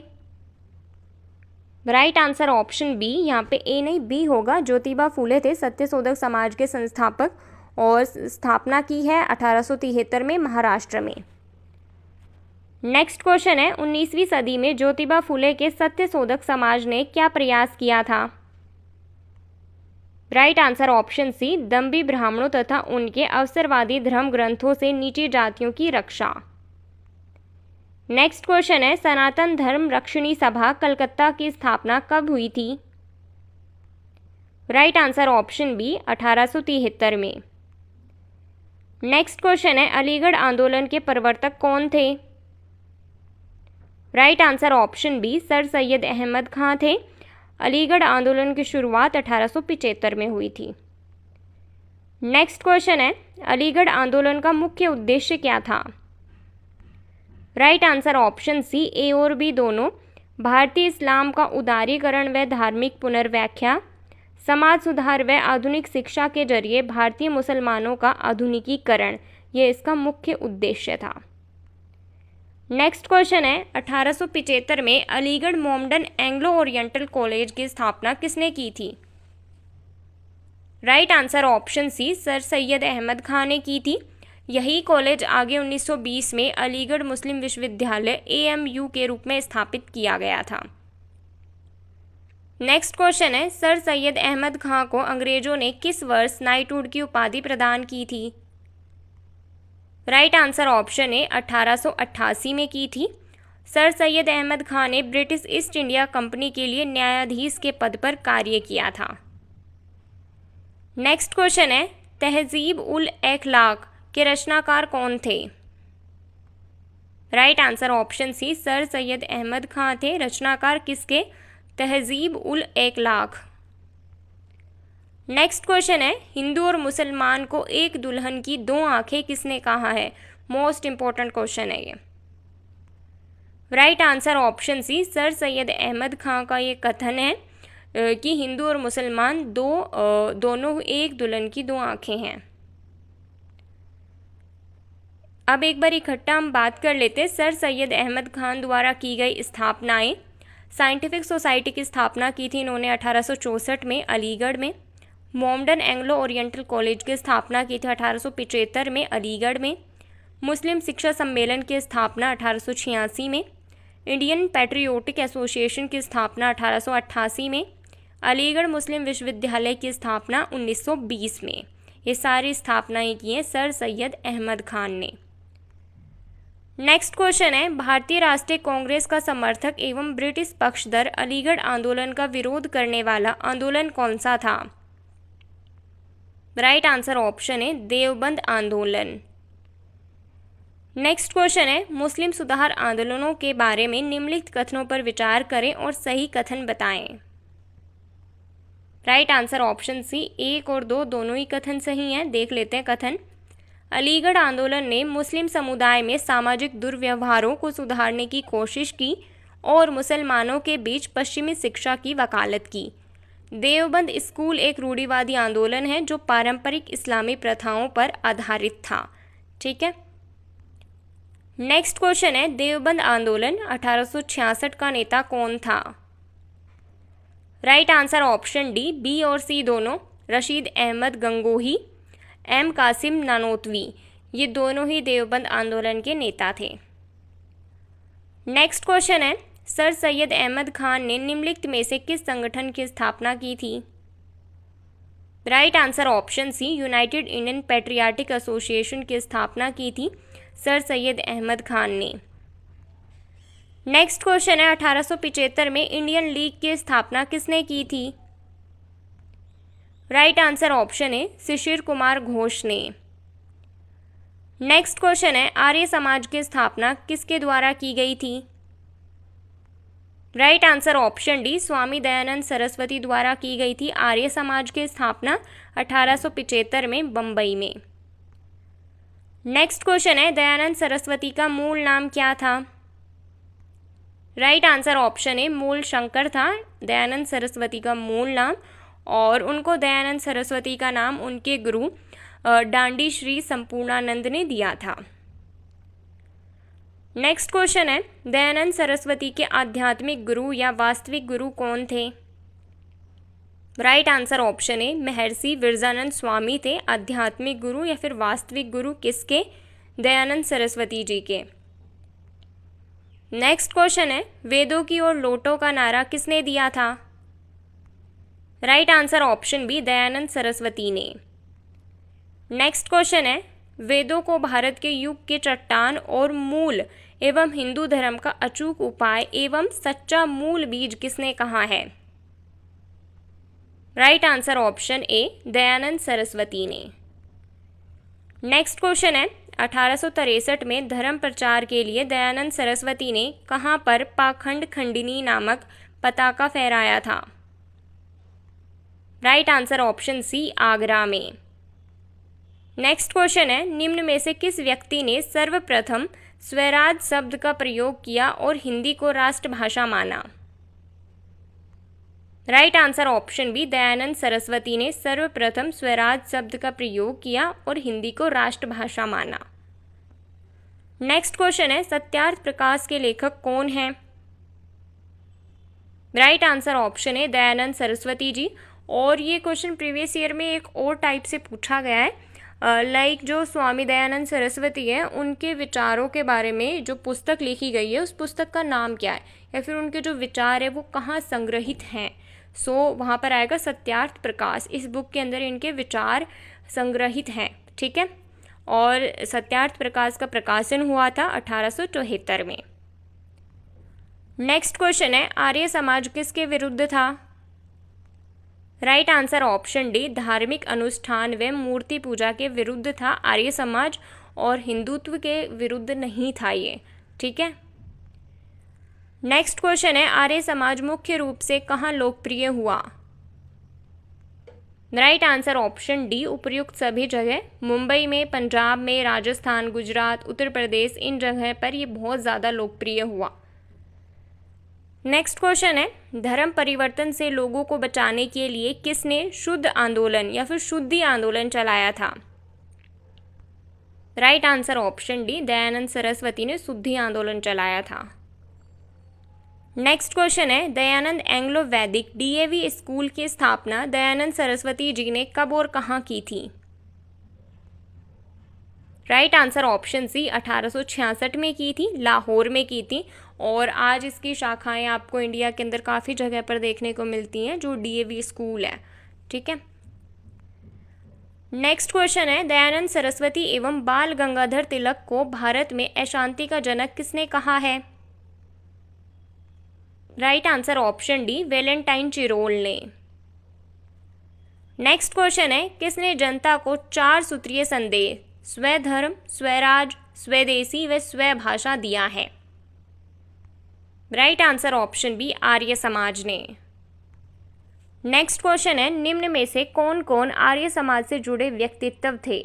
राइट आंसर ऑप्शन बी, यहाँ पे ए नहीं बी होगा, ज्योतिबा फूले थे सत्यशोधक समाज के संस्थापक, और स्थापना की है 1873 में महाराष्ट्र में। नेक्स्ट क्वेश्चन है, 19वीं सदी में ज्योतिबा फूले के सत्यशोधक समाज ने क्या प्रयास किया था? राइट आंसर ऑप्शन सी दम्भी ब्राह्मणों तथा उनके अवसरवादी धर्म ग्रंथों से नीची जातियों की रक्षा। नेक्स्ट क्वेश्चन है, सनातन धर्म रक्षणी सभा कलकत्ता की स्थापना कब हुई थी? राइट आंसर ऑप्शन बी 1873 में। नेक्स्ट क्वेश्चन है, अलीगढ़ आंदोलन के प्रवर्तक कौन थे? Right answer option B sir Syed Ahmad Khan थे। अलीगढ़ आंदोलन की शुरुआत 1875 में हुई थी। नेक्स्ट क्वेश्चन है, अलीगढ़ आंदोलन का मुख्य उद्देश्य क्या था? Right answer option C A और बी दोनों, भारतीय इस्लाम का उदारीकरण व धार्मिक पुनर्व्याख्या, समाज सुधार व आधुनिक शिक्षा के जरिए भारतीय मुसलमानों का आधुनिकीकरण, ये इसका मुख्य उद्देश्य था। नेक्स्ट क्वेश्चन है, 1875 में Aligarh Mohammedan Anglo Oriental College की स्थापना किसने की थी? Right answer option C sir Syed Ahmad Khan ने की थी। यही कॉलेज आगे 1920 में अलीगढ़ मुस्लिम विश्वविद्यालय AMU के रूप में स्थापित किया गया था। नेक्स्ट क्वेश्चन है, सर सैयद अहमद खां को अंग्रेजों ने किस वर्ष नाइटहुड की उपाधि प्रदान की थी? राइट आंसर ऑप्शन ए 1888 में की थी। सर सैयद अहमद खां ने ब्रिटिश ईस्ट इंडिया कंपनी के लिए न्यायाधीश के पद पर कार्य किया था। नेक्स्ट क्वेश्चन है, तहजीब उल अखलाक के रचनाकार कौन थे? Right answer option C sir Syed Ahmad Khan थे रचनाकार किसके? तहजीब उल अखलाक। नेक्स्ट क्वेश्चन है, हिंदू और मुसलमान को एक दुल्हन की दो आंखें किसने कहा है? मोस्ट इंपॉर्टेंट क्वेश्चन है ये। Right answer option C sir Syed Ahmad Khan का ये कथन है कि हिंदू और मुसलमान दोनों एक दुल्हन की दो आंखें हैं। अब एक बार इकट्ठा हम बात कर लेते हैं सर सैयद अहमद खान द्वारा की गई स्थापनाएं। साइंटिफिक सोसाइटी की स्थापना की थी इन्होंने 1864 में अलीगढ़ में। मोमडन एंग्लो ओरिएंटल कॉलेज की स्थापना की थी 1875 में अलीगढ़ में। मुस्लिम शिक्षा सम्मेलन की स्थापना 1886 में। इंडियन पैट्रियोटिक एसोसिएशन की स्थापना 1888 में। अलीगढ़ मुस्लिम विश्वविद्यालय की स्थापना 1920 में। ये सारी स्थापनाएं की हैं सर सैयद अहमद खान ने। नेक्स्ट क्वेश्चन है, भारतीय राष्ट्रीय कांग्रेस का समर्थक एवं ब्रिटिश पक्षधर अलीगढ़ आंदोलन का विरोध करने वाला आंदोलन कौन सा था? राइट आंसर ऑप्शन है देवबंद आंदोलन। नेक्स्ट क्वेश्चन है, मुस्लिम सुधार आंदोलनों के बारे में निम्नलिखित कथनों पर विचार करें और सही कथन बताएं। राइट आंसर ऑप्शन सी, 1 और 2 दोनों ही कथन सही हैं। देख लेते हैं कथन। अलीगढ़ आंदोलन ने मुस्लिम समुदाय में सामाजिक दुर्व्यवहारों को सुधारने की कोशिश की और मुसलमानों के बीच पश्चिमी शिक्षा की वकालत की। देवबंद स्कूल एक रूढ़िवादी आंदोलन है जो पारंपरिक इस्लामी प्रथाओं पर आधारित था। ठीक है, नेक्स्ट क्वेश्चन है, देवबंद आंदोलन 1866 का नेता कौन था? Right answer option D, B और सी दोनों, रशीद अहमद गंगोही, एम कासिम नानोतवी, ये दोनों ही देवबंद आंदोलन के नेता थे। नेक्स्ट क्वेश्चन है, सर सैयद अहमद खान ने निम्नलिखित में से किस संगठन की स्थापना की थी? Right answer option C, United Indian Patriotic Association की स्थापना की थी सर सैयद अहमद खान ने। नेक्स्ट क्वेश्चन है, 1875 में इंडियन लीग की स्थापना किसने की थी? राइट आंसर ऑप्शन है, शिशिर कुमार घोष ने। नेक्स्ट क्वेश्चन है, आर्य समाज की स्थापना किसके द्वारा की गई थी? Right answer option D, Swami Dayanand Saraswati द्वारा की गई थी आर्य समाज की स्थापना 1875 में बंबई में। नेक्स्ट क्वेश्चन है, दयानंद सरस्वती का मूल नाम क्या था? राइट आंसर ऑप्शन है, मूल शंकर था दयानंद सरस्वती का मूल नाम, और उनको दयानंद सरस्वती का नाम उनके गुरु डांडी श्री संपूर्णानंद ने दिया था। नेक्स्ट क्वेश्चन है, दयानंद सरस्वती के आध्यात्मिक गुरु या वास्तविक गुरु कौन थे? राइट आंसर ऑप्शन है, महर्षि विरजानंद स्वामी थे आध्यात्मिक गुरु या फिर वास्तविक गुरु किसके? दयानंद सरस्वती जी के। नेक्स्ट क्वेश्चन है, वेदों की ओर लौटो का नारा किसने दिया था? Right answer option B, Dayanand Saraswati ने। नेक्स्ट क्वेश्चन है, वेदों को भारत के युग के चट्टान और मूल एवं हिंदू धर्म का अचूक उपाय एवं सच्चा मूल बीज किसने कहा है? Right answer option A, Dayanand Saraswati ने। नेक्स्ट क्वेश्चन है, 1863 में धर्म प्रचार के लिए दयानंद सरस्वती ने कहाँ पर पाखंड खंडिनी नामक पताका फहराया था? Right answer option C, Agra में। नेक्स्ट क्वेश्चन है, निम्न में से किस व्यक्ति ने सर्वप्रथम स्वराज शब्द का प्रयोग किया और हिंदी को राष्ट्रभाषा माना? Right answer option B, Dayanand Saraswati ने सर्वप्रथम स्वराज शब्द का प्रयोग किया और हिंदी को राष्ट्रभाषा माना। नेक्स्ट क्वेश्चन है, सत्यार्थ प्रकाश के लेखक कौन हैं? राइट आंसर ऑप्शन है, दयानंद सरस्वती जी। और ये क्वेश्चन प्रीवियस ईयर में एक और टाइप से पूछा गया है, लाइक जो स्वामी दयानंद सरस्वती है उनके विचारों के बारे में जो पुस्तक लिखी गई है उस पुस्तक का नाम क्या है, या फिर उनके जो विचार है वो कहाँ संग्रहित हैं। सो वहाँ पर आएगा सत्यार्थ प्रकाश, इस बुक के अंदर इनके विचार संग्रहित हैं। ठीक है, और सत्यार्थ प्रकाश का प्रकाशन हुआ था 1874 में। नेक्स्ट क्वेश्चन है, आर्य समाज किसके विरुद्ध था? राइट आंसर ऑप्शन डी, धार्मिक अनुष्ठान व मूर्ति पूजा के विरुद्ध था आर्य समाज, और हिंदुत्व के विरुद्ध नहीं था ये। ठीक है, नेक्स्ट क्वेश्चन है, आर्य समाज मुख्य रूप से कहाँ लोकप्रिय हुआ? राइट आंसर ऑप्शन डी, उपर्युक्त सभी जगह, मुंबई में, पंजाब में, राजस्थान, गुजरात, उत्तर प्रदेश, इन जगह पर ये बहुत ज़्यादा लोकप्रिय हुआ। नेक्स्ट क्वेश्चन है, धर्म परिवर्तन से लोगों को बचाने के लिए किसने शुद्ध आंदोलन या फिर शुद्धि आंदोलन चलाया था? Right answer option D, Dayanand Saraswati ने शुद्धि आंदोलन चलाया था। नेक्स्ट क्वेश्चन है, दयानंद एंग्लो वैदिक डीएवी स्कूल की स्थापना दयानंद सरस्वती जी ने कब और कहाँ की थी? राइट आंसर ऑप्शन सी, 1866 में की थी, लाहौर में की थी, और आज इसकी शाखाएं आपको इंडिया के अंदर काफ़ी जगह पर देखने को मिलती हैं जो डीएवी स्कूल है। ठीक है, नेक्स्ट क्वेश्चन है, दयानंद सरस्वती एवं बाल गंगाधर तिलक को भारत में अशांति का जनक किसने कहा है? Right answer option D, Valentine Chirol ने। नेक्स्ट क्वेश्चन है, किसने जनता को 4 सूत्रीय संदेश स्वधर्म, स्वराज, स्वदेशी व स्वभाषा दिया है? Right answer option B, Arya Samaj ने। नेक्स्ट क्वेश्चन है, निम्न में से कौन कौन आर्य समाज से जुड़े व्यक्तित्व थे?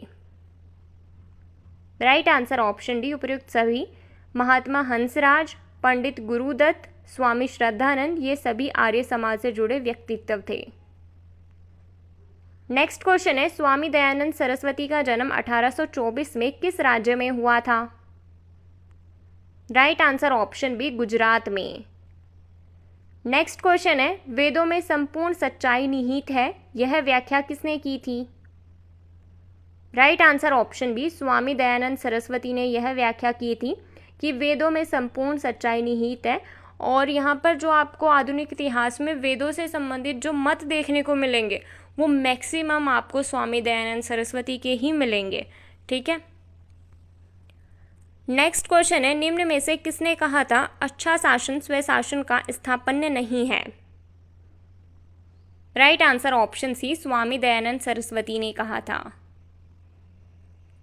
राइट आंसर ऑप्शन डी उपयुक्त सभी। महात्मा हंसराज, पंडित गुरुदत्त, स्वामी श्रद्धानंद, ये सभी आर्य समाज से जुड़े व्यक्तित्व थे। नेक्स्ट क्वेश्चन है, स्वामी दयानंद सरस्वती का जन्म 1824 में किस राज्य में हुआ था? Right answer option B Gujarat में। नेक्स्ट क्वेश्चन है, वेदों में संपूर्ण सच्चाई निहित है, यह व्याख्या किसने की थी? Right answer option B Swami Dayanand Saraswati ने यह व्याख्या की थी कि वेदों में संपूर्ण सच्चाई निहित है। और यहाँ पर जो आपको आधुनिक इतिहास में वेदों से संबंधित जो मत देखने को मिलेंगे वो मैक्सिमम आपको स्वामी दयानंद सरस्वती के ही मिलेंगे। ठीक है। नेक्स्ट क्वेश्चन है, निम्न में से किसने कहा था अच्छा शासन स्वशासन का स्थापन्य नहीं है? राइट आंसर ऑप्शन सी स्वामी दयानंद सरस्वती ने कहा था।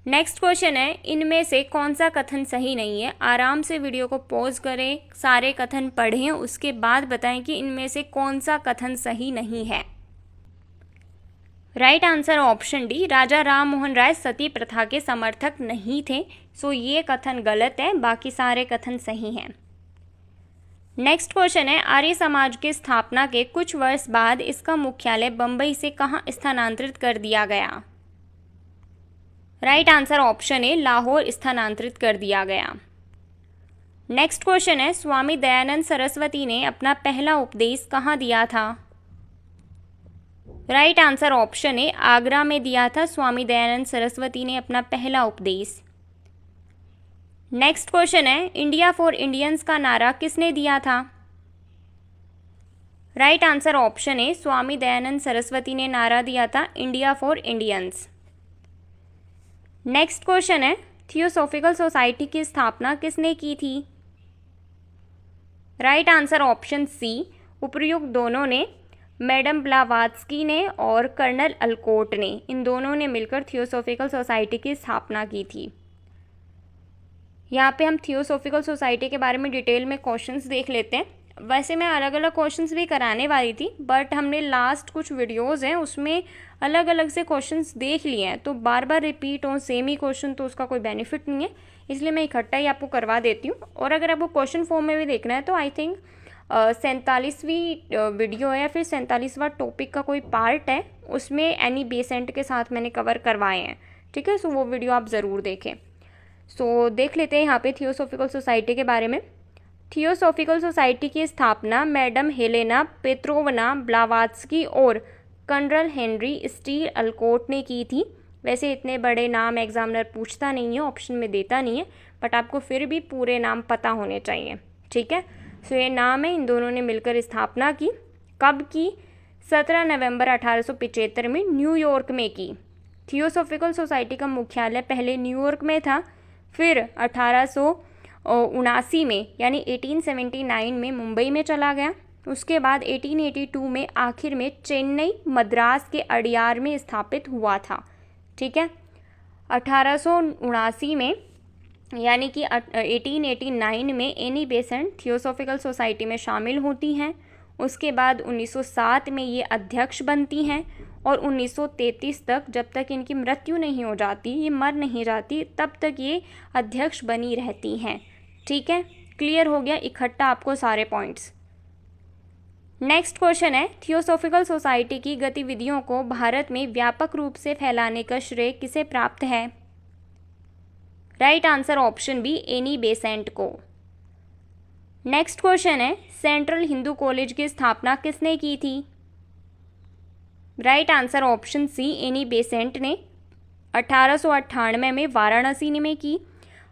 नेक्स्ट क्वेश्चन है, इनमें से कौन सा कथन सही नहीं है? आराम से वीडियो को पॉज करें, सारे कथन पढ़ें, उसके बाद बताएं कि इनमें से कौन सा कथन सही नहीं है। राइट आंसर ऑप्शन डी राजा राम मोहन राय सती प्रथा के समर्थक नहीं थे। सो ये कथन गलत है, बाकी सारे कथन सही हैं। नेक्स्ट क्वेश्चन है, आर्य समाज की स्थापना के कुछ वर्ष बाद इसका मुख्यालय बंबई से कहाँ स्थानांतरित कर दिया गया? राइट आंसर ऑप्शन ए लाहौर स्थानांतरित कर दिया गया। नेक्स्ट क्वेश्चन है, स्वामी दयानंद सरस्वती ने अपना पहला उपदेश कहाँ दिया था? राइट आंसर ऑप्शन ए आगरा में दिया था स्वामी दयानंद सरस्वती ने अपना पहला उपदेश। नेक्स्ट क्वेश्चन है, इंडिया फॉर इंडियंस का नारा किसने दिया था? Right answer option A Swami Dayanand Saraswati ने नारा दिया था India for Indians. Next question है, थियोसॉफिकल सोसाइटी की स्थापना किसने की थी? राइट आंसर ऑप्शन सी उपर्युक्त दोनों ने, मैडम ब्लावात्स्की ने और कर्नल अलकोट ने, इन दोनों ने मिलकर थियोसॉफिकल सोसाइटी की स्थापना की थी। यहाँ पे हम थियोसॉफिकल सोसाइटी के बारे में डिटेल में क्वेश्चंस देख लेते हैं। वैसे मैं अलग अलग क्वेश्चंस भी कराने वाली थी, बट हमने लास्ट कुछ वीडियोस हैं उसमें अलग अलग से क्वेश्चंस देख लिए हैं, तो बार बार रिपीट हो सेम ही क्वेश्चन तो उसका कोई बेनिफिट नहीं है, इसलिए मैं इकट्ठा ही आपको करवा देती हूँ। और अगर आपको क्वेश्चन फॉर्म में भी देखना है तो आई थिंक 47वीं वीडियो है या फिर 47वां टॉपिक का कोई पार्ट है, उसमें एनी बेसेंट के साथ मैंने कवर करवाए हैं। ठीक है, सो वो वीडियो आप ज़रूर देखें। सो देख लेते हैं यहाँ पे थियोसॉफिकल सोसाइटी के बारे में। थियोसॉफिकल सोसाइटी की स्थापना मैडम हेलेना पेट्रोवना ब्लावात्स्की और कर्नल हेनरी स्टील अलकोट ने की थी। वैसे इतने बड़े नाम एग्जामिनर पूछता नहीं है, ऑप्शन में देता नहीं है, बट आपको फिर भी पूरे नाम पता होने चाहिए। ठीक है, सो ये नाम है, इन दोनों ने मिलकर स्थापना की। कब की? 17 नवंबर 1875 में न्यूयॉर्क में की। थियोसॉफिकल सोसाइटी का मुख्यालय पहले न्यूयॉर्क में था, फिर 1879 में यानी 1879 में मुंबई में चला गया। उसके बाद 1882 में आखिर में चेन्नई मद्रास के अडियार में स्थापित हुआ था। ठीक है, 1879 में यानी कि 1889 में एनी बेसेंट थियोसॉफिकल सोसाइटी में शामिल होती हैं। उसके बाद 1907 में ये अध्यक्ष बनती हैं और 1933 तक, जब तक इनकी मृत्यु नहीं हो जाती, ये मर नहीं जाती, तब तक ये अध्यक्ष बनी रहती हैं। ठीक है, क्लियर हो गया इकट्ठा आपको सारे पॉइंट्स। नेक्स्ट क्वेश्चन है, थियोसॉफिकल सोसाइटी की गतिविधियों को भारत में व्यापक रूप से फैलाने का श्रेय किसे प्राप्त है? Right answer option be Annie Besant को। नेक्स्ट क्वेश्चन है, सेंट्रल हिंदू कॉलेज की स्थापना किसने की थी? Right answer option see Annie Besant ने 1898 में वाराणसी में की।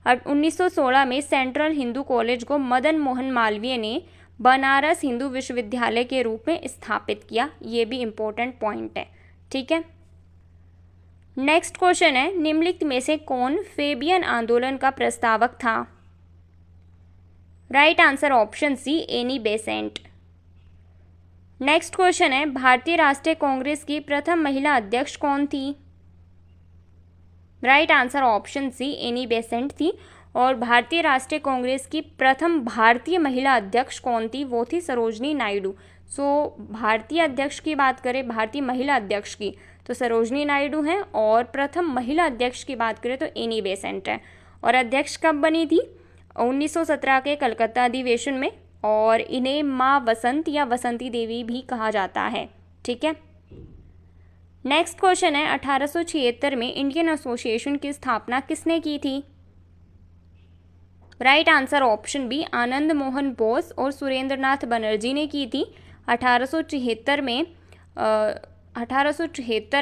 1916 में सेंट्रल हिंदू कॉलेज को मदन मोहन मालवीय ने बनारस हिंदू विश्वविद्यालय के रूप में स्थापित किया। ये भी इम्पोर्टेंट पॉइंट है। ठीक है, नेक्स्ट क्वेश्चन है, निम्नलिखित में से कौन फेबियन आंदोलन का प्रस्तावक था? Right answer option see Annie Besant. Next question है, भारतीय राष्ट्रीय कांग्रेस की प्रथम महिला अध्यक्ष कौन थी? Right answer option see Annie Besant थी। और भारतीय राष्ट्रीय कांग्रेस की प्रथम भारतीय महिला अध्यक्ष कौन थी? वो थी सरोजनी नायडू। सो भारतीय अध्यक्ष की बात करें, भारतीय महिला अध्यक्ष की, तो सरोजनी नायडू हैं, और प्रथम महिला अध्यक्ष की बात करें तो एनी बेसेंट है। और अध्यक्ष कब बनी थी? 1917 के कलकत्ता अधिवेशन में, और इन्हें माँ वसंत या वसंती देवी भी कहा जाता है। ठीक है, नेक्स्ट क्वेश्चन है 1876 में इंडियन एसोसिएशन की स्थापना किसने की थी? Right answer option B, Anand Mohan Bose और सुरेंद्रनाथ बनर्जी ने की थी 1876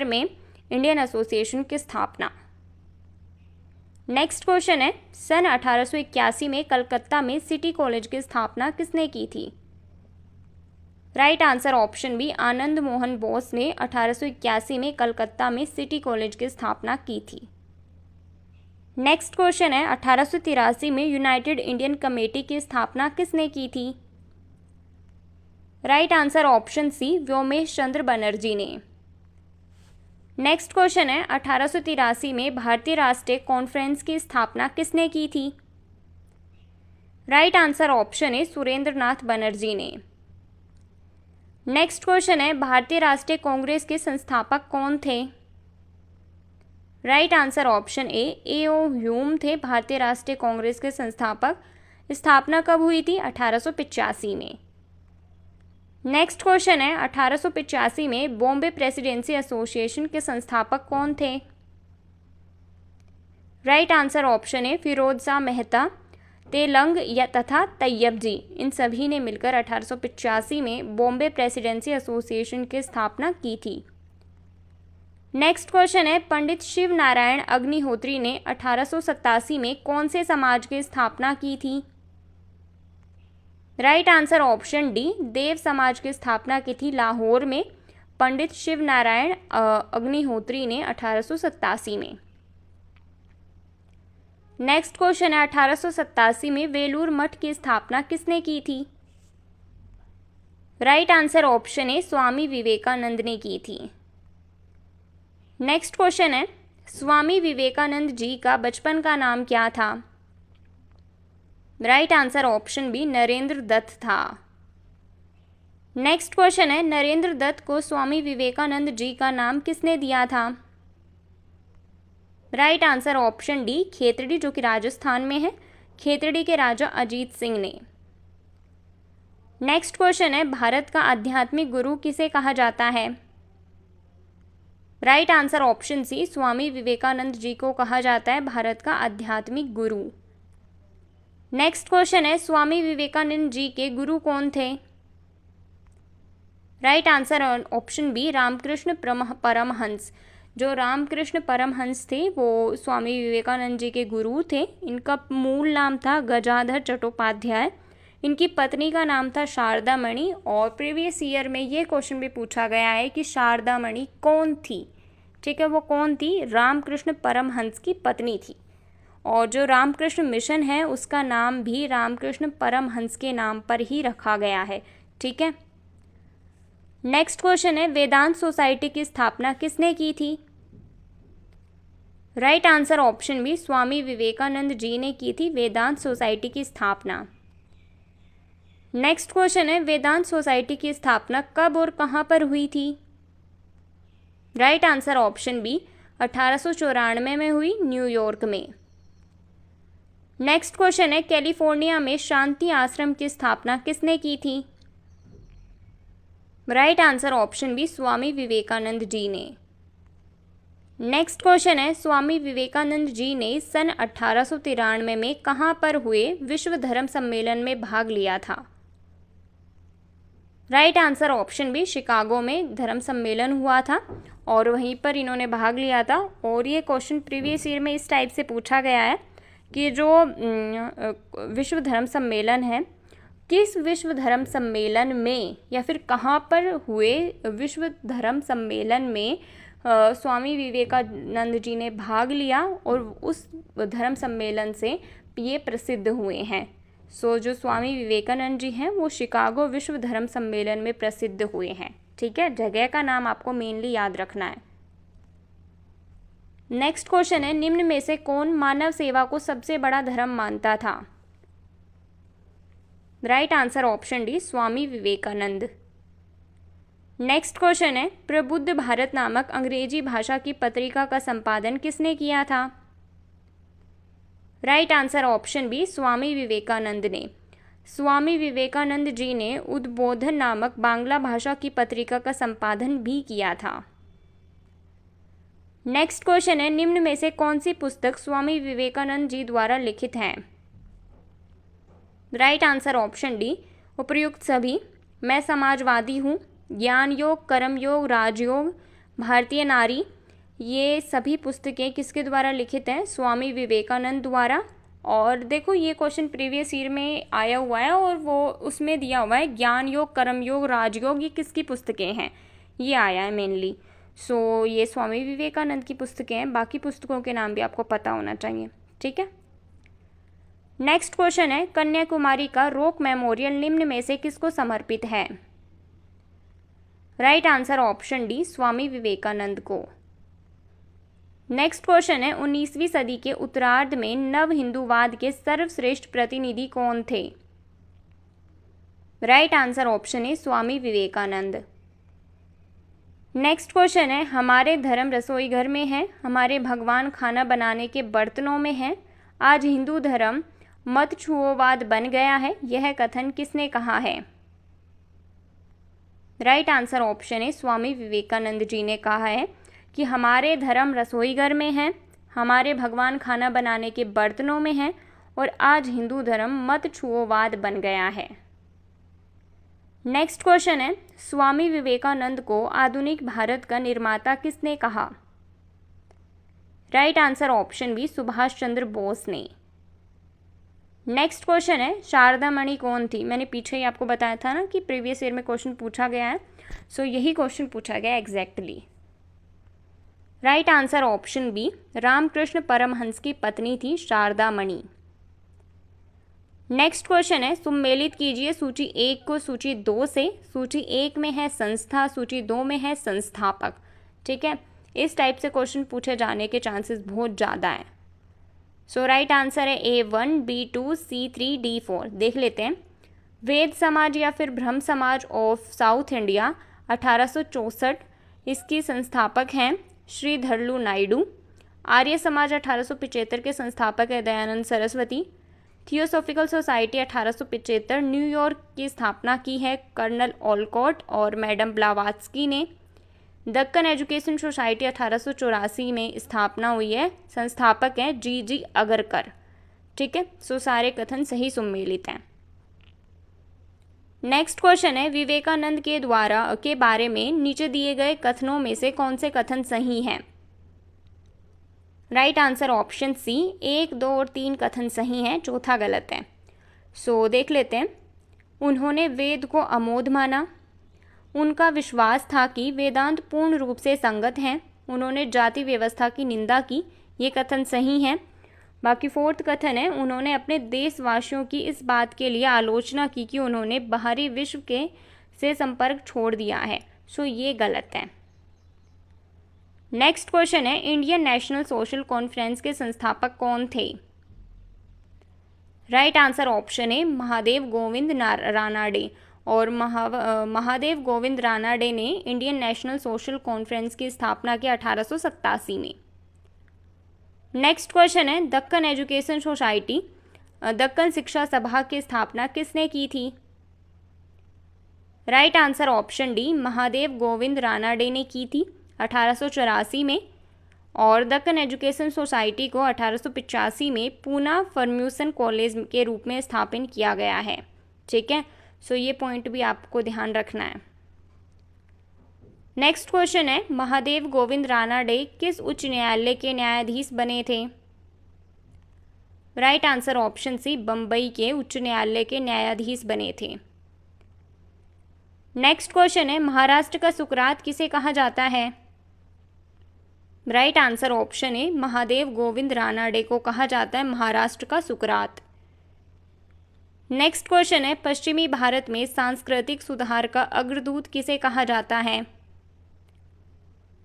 में इंडियन एसोसिएशन की स्थापना। नेक्स्ट क्वेश्चन है सन 1881 में कलकत्ता में सिटी कॉलेज की स्थापना किसने की थी? Right answer option B, Anand Mohan Bose ने 1881 में कलकत्ता में सिटी कॉलेज की स्थापना की थी। नेक्स्ट क्वेश्चन है 1883 में यूनाइटेड इंडियन कमेटी की स्थापना किसने की थी? Right answer option C, Vyomesh Chandra Banerjee ने। नेक्स्ट क्वेश्चन है 1883 में भारतीय राष्ट्रीय कॉन्फ्रेंस की स्थापना किसने की थी? राइट आंसर ऑप्शन है, सुरेंद्रनाथ बनर्जी ने। नेक्स्ट क्वेश्चन है भारतीय राष्ट्रीय कांग्रेस के संस्थापक कौन थे? Right answer option A O Hume थे भारतीय राष्ट्रीय कांग्रेस के संस्थापक। स्थापना कब हुई थी? 1885 में। नेक्स्ट क्वेश्चन है 1885 में बॉम्बे प्रेसिडेंसी एसोसिएशन के संस्थापक कौन थे? राइट आंसर ऑप्शन है, फिरोज शाह मेहता, तेलंग या तथा तैयब जी। इन सभी ने मिलकर 1885 में बॉम्बे प्रेसिडेंसी एसोसिएशन की स्थापना की थी। नेक्स्ट क्वेश्चन है पंडित शिव नारायण अग्निहोत्री ने 1887 में कौन से समाज की स्थापना की थी? राइट आंसर ऑप्शन डी, देव समाज की स्थापना की थी लाहौर में पंडित शिव नारायण अग्निहोत्री ने 1887 में। नेक्स्ट क्वेश्चन है 1887 में वेलूर मठ की स्थापना किसने की थी? राइट आंसर ऑप्शन है, स्वामी विवेकानंद ने की थी। नेक्स्ट क्वेश्चन है स्वामी विवेकानंद जी का बचपन का नाम क्या था? Right answer option B, Narendra Dutt था। नेक्स्ट क्वेश्चन है नरेंद्र दत्त को स्वामी विवेकानंद जी का नाम किसने दिया था? Right answer option D, Khetri, जो कि राजस्थान में है, खेतड़ी के राजा अजीत सिंह ने। नेक्स्ट क्वेश्चन है भारत का आध्यात्मिक गुरु किसे कहा जाता है? राइट आंसर ऑप्शन सी, स्वामी विवेकानंद जी को कहा जाता है भारत का आध्यात्मिक गुरु। नेक्स्ट क्वेश्चन है स्वामी विवेकानंद जी के गुरु कौन थे? Right answer option B, Ramakrishna Paramhansa. जो रामकृष्ण परमहंस थे वो स्वामी विवेकानंद जी के गुरु थे। इनका मूल नाम था गजाधर चट्टोपाध्याय। इनकी पत्नी का नाम था शारदा मणि। और प्रीवियस ईयर में ये क्वेश्चन भी पूछा गया है कि शारदा मणि कौन थी। ठीक है, वो कौन थी? रामकृष्ण परमहंस की पत्नी थी। और जो रामकृष्ण मिशन है उसका नाम भी रामकृष्ण परमहंस के नाम पर ही रखा गया है। ठीक है, नेक्स्ट क्वेश्चन है वेदांत सोसाइटी की स्थापना किसने की थी? Right answer option B, Swami Vivekananda ji ने की थी वेदांत सोसाइटी की स्थापना। नेक्स्ट क्वेश्चन है वेदांत सोसाइटी की स्थापना कब और कहां पर हुई थी? राइट आंसर ऑप्शन बी, 1894 में हुई, न्यूयॉर्क में। नेक्स्ट क्वेश्चन है कैलिफोर्निया में शांति आश्रम की स्थापना किसने की थी? Right answer option B, Swami Vivekananda ji ने। नेक्स्ट क्वेश्चन है स्वामी विवेकानंद जी ने सन 1893 में कहां पर हुए विश्व धर्म सम्मेलन में भाग लिया था? Right answer option B, Chicago में धर्म सम्मेलन हुआ था और वहीं पर इन्होंने भाग लिया था। और ये क्वेश्चन प्रीवियस ईयर में इस टाइप से पूछा गया है कि जो विश्व धर्म सम्मेलन है, किस विश्व धर्म सम्मेलन में या फिर कहाँ पर हुए विश्व धर्म सम्मेलन में स्वामी विवेकानंद जी ने भाग लिया और उस धर्म सम्मेलन से ये प्रसिद्ध हुए हैं। सो जो स्वामी विवेकानंद जी हैं वो शिकागो विश्व धर्म सम्मेलन में प्रसिद्ध हुए हैं। ठीक है, जगह का नाम आपको मेनली याद रखना है। नेक्स्ट क्वेश्चन है, निम्न में से कौन मानव सेवा को सबसे बड़ा धर्म मानता था? राइट आंसर ऑप्शन डी, स्वामी विवेकानंद। नेक्स्ट क्वेश्चन है, प्रबुद्ध भारत नामक अंग्रेजी भाषा की पत्रिका का संपादन किसने किया था? Right answer option B, Swami Vivekananda ने। स्वामी विवेकानंद जी ने उद्बोधन नामक बांग्ला भाषा की पत्रिका का संपादन भी किया था। नेक्स्ट क्वेश्चन है, निम्न में से कौन सी पुस्तक स्वामी विवेकानंद जी द्वारा लिखित है? राइट आंसर ऑप्शन डी, उपर्युक्त सभी, मैं समाजवादी हूँ, ज्ञान योग, कर्म योग, राजयोग, भारतीय नारी, ये सभी पुस्तकें किसके द्वारा लिखित हैं? स्वामी विवेकानंद द्वारा। और देखो ये क्वेश्चन प्रीवियस ईयर में आया हुआ है और वो उसमें दिया हुआ है ज्ञान योग, कर्म योग, राजयोग, ये किसकी पुस्तकें हैं, ये आया है मेनली। सो ये स्वामी विवेकानंद की पुस्तकें हैं, बाकी पुस्तकों के नाम भी आपको पता होना चाहिए, ठीक है। नेक्स्ट क्वेश्चन है, कन्याकुमारी का रॉक मेमोरियल निम्न में से किसको समर्पित है? Right answer option D, Swami Vivekananda को। नेक्स्ट क्वेश्चन है, 19वीं सदी के उत्तरार्ध में नव हिंदूवाद के सर्वश्रेष्ठ प्रतिनिधि कौन थे? Right answer option A, Swami Vivekananda. Next question है, हमारे धर्म रसोई घर में है, हमारे भगवान खाना बनाने के बर्तनों में है, आज हिंदू धर्म मत छुओवाद बन गया है, यह कथन किसने कहा है? राइट आंसर ऑप्शन है, स्वामी विवेकानंद जी ने कहा है कि हमारे धर्म रसोई घर में है, हमारे भगवान खाना बनाने के बर्तनों में है और आज हिंदू धर्म मत छुओवाद बन गया है। नेक्स्ट क्वेश्चन है, स्वामी विवेकानंद को आधुनिक भारत का निर्माता किसने कहा? Right answer option B, Subhash Chandra Bose ने। नेक्स्ट क्वेश्चन है, शारदा मणि कौन थी? मैंने पीछे ही आपको बताया था ना कि प्रीवियस ईयर में क्वेश्चन पूछा गया है, सो यही क्वेश्चन पूछा गया exactly. Right answer option B, Ramakrishna Paramhansa की पत्नी थी शारदा मणि। नेक्स्ट क्वेश्चन है, सुमेलित कीजिए सूची 1 को सूची 2 से। सूची 1 में है संस्था, सूची 2 में है संस्थापक, ठीक है। इस टाइप से क्वेश्चन पूछे जाने के चांसेस बहुत ज़्यादा हैं। सो राइट आंसर है A1, B2, C3, D4। देख लेते हैं। वेद समाज या फिर ब्रह्म समाज ऑफ साउथ इंडिया 1864, इसकी संस्थापक हैं श्री धरलू नायडू। आर्य समाज 1875 के संस्थापक है Dayanand Saraswati. Theosophical society 1875 New York की स्थापना की है कर्नल ओलकॉट और मैडम ब्लावात्स्की ने। दक्कन एजुकेशन सोसाइटी 1884 में स्थापना हुई है, संस्थापक हैं जी अगरकर, ठीक है। सो सारे कथन सही सुमेलित हैं। नेक्स्ट क्वेश्चन है, विवेकानंद के द्वारा के बारे में नीचे दिए गए कथनों में से कौन से कथन सही हैं? राइट आंसर ऑप्शन सी, 1, 2 और 3 कथन सही हैं, चौथा गलत है। सो देख लेते हैं। उन्होंने वेद को अमोघ माना, उनका विश्वास था कि वेदांत पूर्ण रूप से संगत हैं, उन्होंने जाति व्यवस्था की निंदा की, ये कथन सही हैं। बाकी 4th कथन है, उन्होंने अपने देशवासियों की इस बात के लिए आलोचना की कि उन्होंने बाहरी विश्व के से संपर्क छोड़ दिया है, सो ये गलत है। नेक्स्ट क्वेश्चन है, इंडियन नेशनल सोशल कॉन्फ्रेंस के संस्थापक कौन थे? राइट आंसर ऑप्शन है महादेव गोविंद रानाडे। और महादेव गोविंद रानाडे ने इंडियन नेशनल सोशल कॉन्फ्रेंस की स्थापना की 1887 में। नेक्स्ट क्वेश्चन है, दक्कन एजुकेशन सोसाइटी दक्कन शिक्षा सभा की स्थापना किसने की थी? Right answer option D, Mahadev Govind Ranade ने की थी 1884 में। और दक्कन एजुकेशन सोसाइटी को 1885 में पूना फर्म्यूसन कॉलेज के रूप में स्थापित किया गया है, ठीक है। सो ये पॉइंट भी आपको ध्यान रखना है। नेक्स्ट क्वेश्चन है, महादेव गोविंद रानाडे किस उच्च न्यायालय के न्यायाधीश बने थे? Right answer option C, Bombay के उच्च न्यायालय के न्यायाधीश बने थे। नेक्स्ट क्वेश्चन है, महाराष्ट्र का सुकरात किसे कहा जाता है? राइट आंसर ऑप्शन है महादेव गोविंद रानाडे को कहा जाता है महाराष्ट्र का सुकरात। नेक्स्ट क्वेश्चन है, पश्चिमी भारत में सांस्कृतिक सुधार का अग्रदूत किसे कहा जाता है?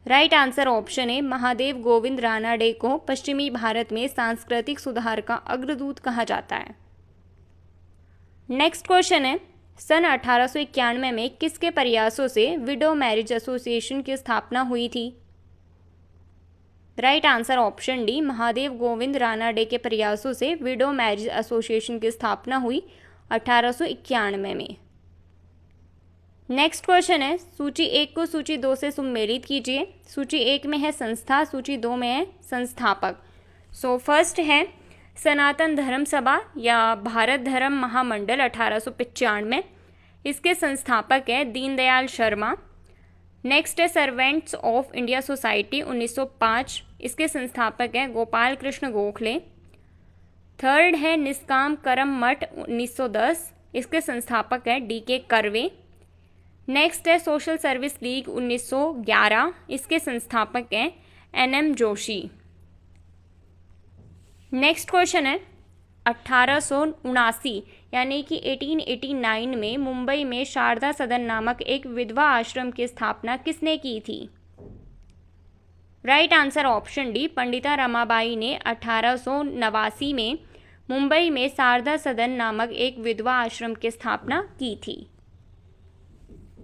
राइट आंसर ऑप्शन है महादेव गोविंद रानाडे को पश्चिमी भारत में सांस्कृतिक सुधार का अग्रदूत कहा जाता है। नेक्स्ट क्वेश्चन है, सन 1891 में किसके प्रयासों से विडो मैरिज एसोसिएशन की स्थापना हुई थी? Right answer option D, Mahadev Govind Ranade के प्रयासों से विडो मैरिज एसोसिएशन की स्थापना हुई 1891 में। नेक्स्ट क्वेश्चन है, सूची 1 को सूची 2 से सम्मिलित कीजिए। सूची 1 में है संस्था, सूची 2 में है संस्थापक। सो फर्स्ट है सनातन धर्म सभा या भारत धर्म महामंडल 1895, इसके संस्थापक है दीनदयाल शर्मा। नेक्स्ट है सर्वेंट्स ऑफ इंडिया सोसाइटी 1905, इसके संस्थापक हैं गोपाल कृष्ण गोखले। थर्ड है निष्काम कर्म मठ 1910, इसके संस्थापक है DK कर्वे। नेक्स्ट है सोशल सर्विस लीग 1911, इसके संस्थापक हैं NM जोशी। नेक्स्ट क्वेश्चन है 1879 यानी कि 1889 में मुंबई में शारदा सदन नामक एक विधवा आश्रम की स्थापना किसने की थी? Right answer option D, Pandita Ramabai ने 1889 में मुंबई में शारदा सदन नामक एक विधवा आश्रम की स्थापना की थी।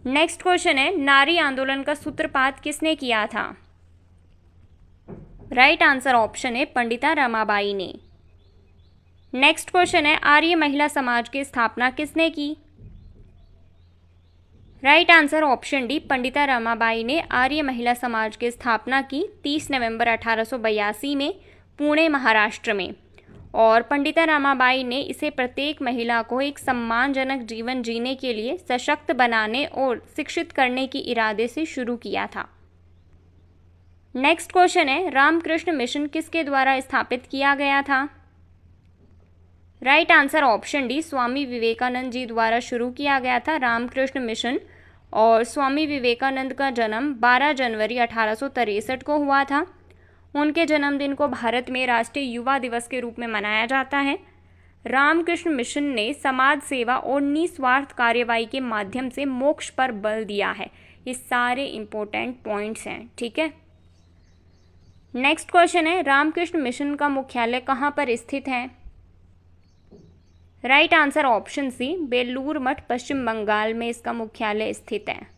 नेक्स्ट क्वेश्चन है नारी आंदोलन का सूत्रपात किसने किया था? राइट आंसर ऑप्शन है पंडिता रमाबाई ने। नेक्स्ट क्वेश्चन है आर्य महिला समाज की स्थापना किसने की? Right answer option D, Pandita Ramabai ने आर्य महिला समाज की स्थापना की 30 नवंबर 1882 में पुणे महाराष्ट्र में। और पंडिता रमाबाई ने इसे प्रत्येक महिला को एक सम्मानजनक जीवन जीने के लिए सशक्त बनाने और शिक्षित करने के इरादे से शुरू किया था। नेक्स्ट क्वेश्चन है रामकृष्ण मिशन किसके द्वारा स्थापित किया गया था? Right answer option D, Swami Vivekananda ji द्वारा शुरू किया गया था रामकृष्ण मिशन। और स्वामी विवेकानंद का जन्म 12 जनवरी 1863 को हुआ था। उनके जन्मदिन को भारत में राष्ट्रीय युवा दिवस के रूप में मनाया जाता है। रामकृष्ण मिशन ने समाज सेवा और निस्वार्थ कार्यवाही के माध्यम से मोक्ष पर बल दिया है। ये सारे इंपॉर्टेंट पॉइंट्स हैं, ठीक है। नेक्स्ट क्वेश्चन है रामकृष्ण मिशन का मुख्यालय कहाँ पर स्थित है? Right answer option C, Belur Math Paschim Bengal में इसका मुख्यालय स्थित है।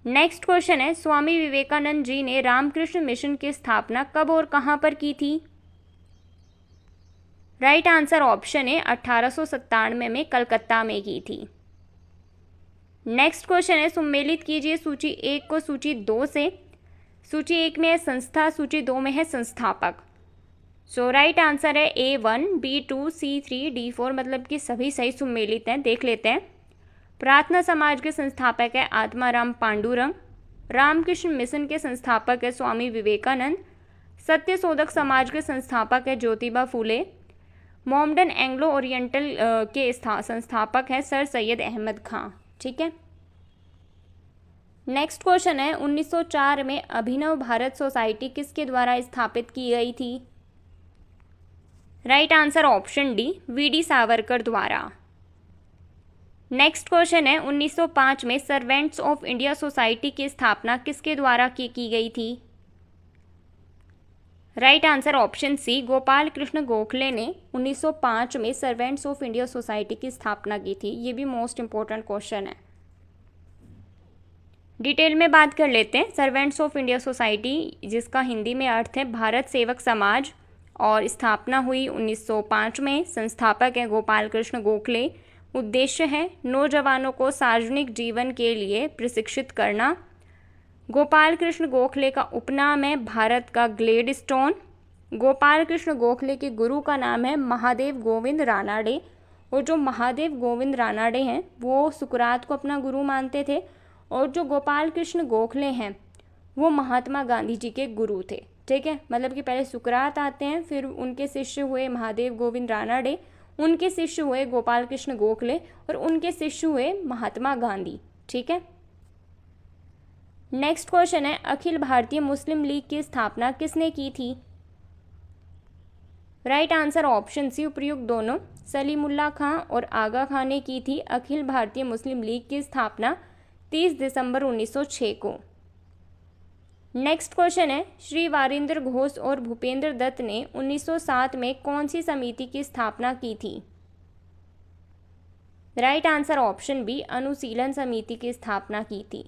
नेक्स्ट क्वेश्चन है स्वामी विवेकानंद जी ने रामकृष्ण मिशन की स्थापना कब और कहाँ पर की थी? राइट आंसर ऑप्शन है 1897 में कलकत्ता में की थी। नेक्स्ट क्वेश्चन है सम्मिलित कीजिए सूची 1 को सूची 2 से। सूची 1 में है संस्था, सूची 2 में है संस्थापक। सो राइट आंसर है A1, B2, C3, D4, मतलब कि सभी सही सम्मिलित हैं। देख लेते हैं। प्रार्थना समाज के संस्थापक है आत्माराम पांडुरंग। रामकृष्ण मिशन के संस्थापक है स्वामी विवेकानंद। सत्य शोधक समाज के संस्थापक है Jyotiba Phule. Mohammedan Anglo oriental के संस्थापक है सर सैयद अहमद खां, ठीक है। नेक्स्ट क्वेश्चन है 1904 में अभिनव भारत सोसाइटी किसके द्वारा स्थापित की गई थी? Right answer option D, VD Savarkar द्वारा। नेक्स्ट क्वेश्चन है 1905 में सर्वेंट्स ऑफ इंडिया सोसाइटी की स्थापना किसके द्वारा की गई थी? Right answer option C, Gopal Krishna Gokhale ने 1905 में सर्वेंट्स ऑफ इंडिया सोसाइटी की स्थापना की थी। ये भी मोस्ट इंपॉर्टेंट क्वेश्चन है। डिटेल में बात कर लेते हैं। सर्वेंट्स ऑफ इंडिया सोसाइटी, जिसका हिंदी में अर्थ है भारत सेवक समाज, और स्थापना हुई 1905 में। संस्थापक है गोपाल कृष्ण गोखले। उद्देश्य है नौजवानों को सार्वजनिक जीवन के लिए प्रशिक्षित करना। गोपाल कृष्ण गोखले का उपनाम है भारत का ग्लेडस्टोन। गोपाल कृष्ण गोखले के गुरु का नाम है महादेव गोविंद रानाडे। और जो महादेव गोविंद रानाडे हैं वो सुकरात को अपना गुरु मानते थे। और जो गोपाल कृष्ण गोखले हैं वो महात्मा गांधी जी के गुरु थे, ठीक है। मतलब कि पहले सुकरात आते हैं, फिर उनके शिष्य हुए महादेव गोविंद रानाडे, उनके शिष्य हुए गोपाल कृष्ण गोखले, और उनके शिष्य हुए महात्मा गांधी, ठीक है। नेक्स्ट क्वेश्चन है अखिल भारतीय मुस्लिम लीग की स्थापना किसने की थी? राइट आंसर ऑप्शन सी, उपयुक्त दोनों, सलीमुल्लाह खां और आगा खां ने की थी अखिल भारतीय मुस्लिम लीग की स्थापना 30 दिसंबर 1906 को। नेक्स्ट क्वेश्चन है, श्री वारिंदर घोष और भूपेंद्र दत्त ने 1907 में कौन सी समिति की स्थापना की थी? राइट आंसर ऑप्शन बी, अनुशीलन समिति की स्थापना की थी।